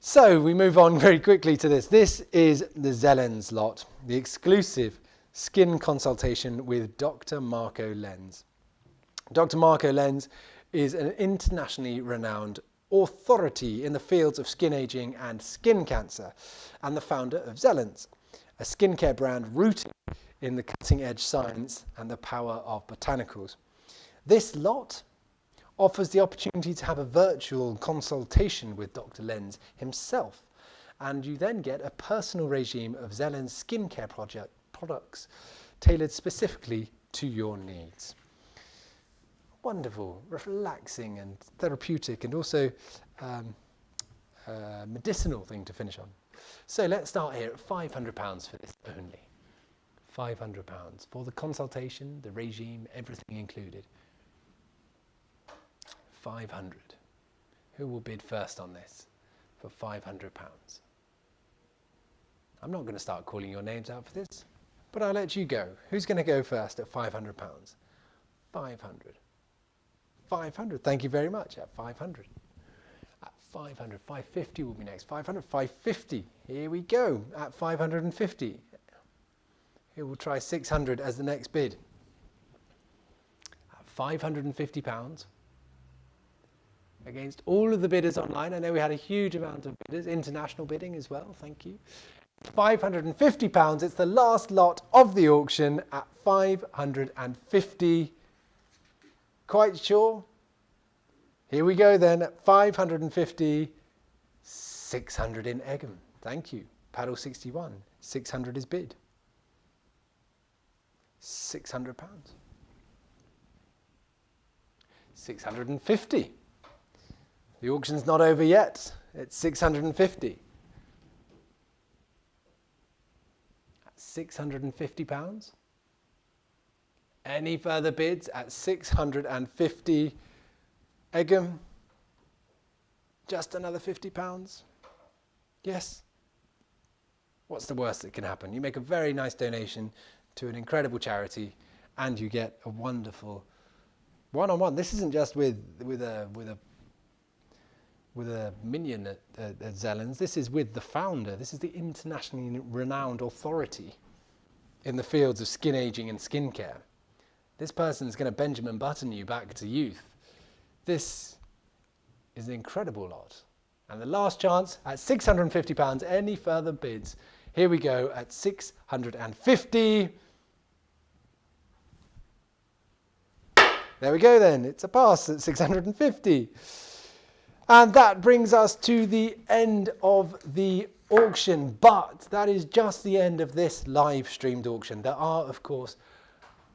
So we move on very quickly to this. This is the Zellens lot, the exclusive skin consultation with Dr. Marco Lenz. Dr. Marco Lenz is an internationally renowned authority in the fields of skin aging and skin cancer, and the founder of Zellens, a skincare brand rooted in the cutting-edge science and the power of botanicals. This lot offers the opportunity to have a virtual consultation with Dr. Lenz himself, and you then get a personal regime of Zellen's skincare products tailored specifically to your needs. Wonderful, relaxing and therapeutic, and also medicinal thing to finish on. So let's start here at £500 for this only. £500 for the consultation, the regime, everything included. 500. Who will bid first on this for £500? I'm not going to start calling your names out for this, but I'll let you go. Who's going to go first at £500? 500. 500. Thank you very much. At 500. At 500. 550 will be next. 500. 550. Here we go. At 550. Who will try 600 as the next bid? At £550. Against all of the bidders online. I know we had a huge amount of bidders, international bidding as well, thank you. £550, it's the last lot of the auction at 550. Quite sure? Here we go then, at 550, 600 in Egham. Thank you. Paddle 61, 600 is bid. £600. 650. The auction's not over yet. It's 650. At £650. Any further bids at 650? Egham. Just another £50. Yes. What's the worst that can happen? You make a very nice donation to an incredible charity, and you get a wonderful one-on-one. This isn't just with a minion at Zellen's. This is with the founder. This is the internationally renowned authority in the fields of skin aging and skincare. This person's going to Benjamin Button you back to youth. This is an incredible lot. And the last chance at £650. Any further bids? Here we go at 650. There we go then. It's a pass at 650. And that brings us to the end of the auction, but that is just the end of this live streamed auction. There are, of course,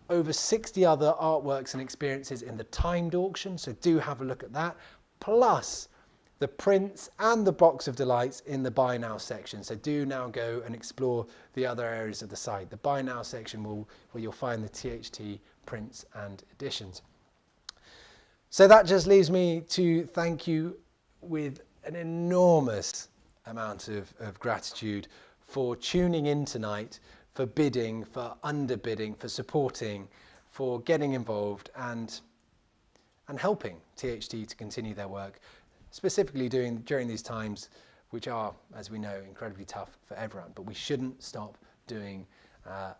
over 60 other artworks and experiences in the timed auction, so do have a look at that, plus the prints and the box of delights in the buy now section. So do now go and explore the other areas of the site. The buy now section where you'll find the THT prints and editions. So that just leaves me to thank you with an enormous amount of gratitude for tuning in tonight, for bidding, for underbidding, for supporting, for getting involved and helping THT to continue their work, specifically during these times which are, as we know, incredibly tough for everyone. But we shouldn't stop doing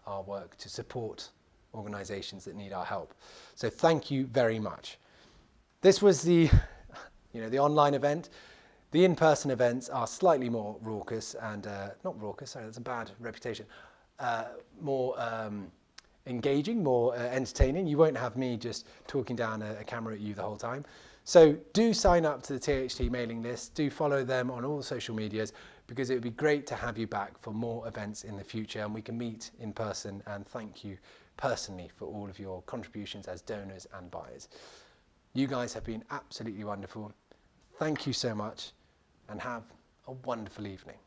our work to support organisations that need our help. So thank you very much. This was the online event. The in-person events are slightly more raucous and, not raucous, sorry, that's a bad reputation, more engaging, more entertaining. You won't have me just talking down a camera at you the whole time. So do sign up to the THT mailing list, do follow them on all social medias, because it would be great to have you back for more events in the future and we can meet in person, and thank you personally for all of your contributions as donors and buyers. You guys have been absolutely wonderful. Thank you so much and have a wonderful evening.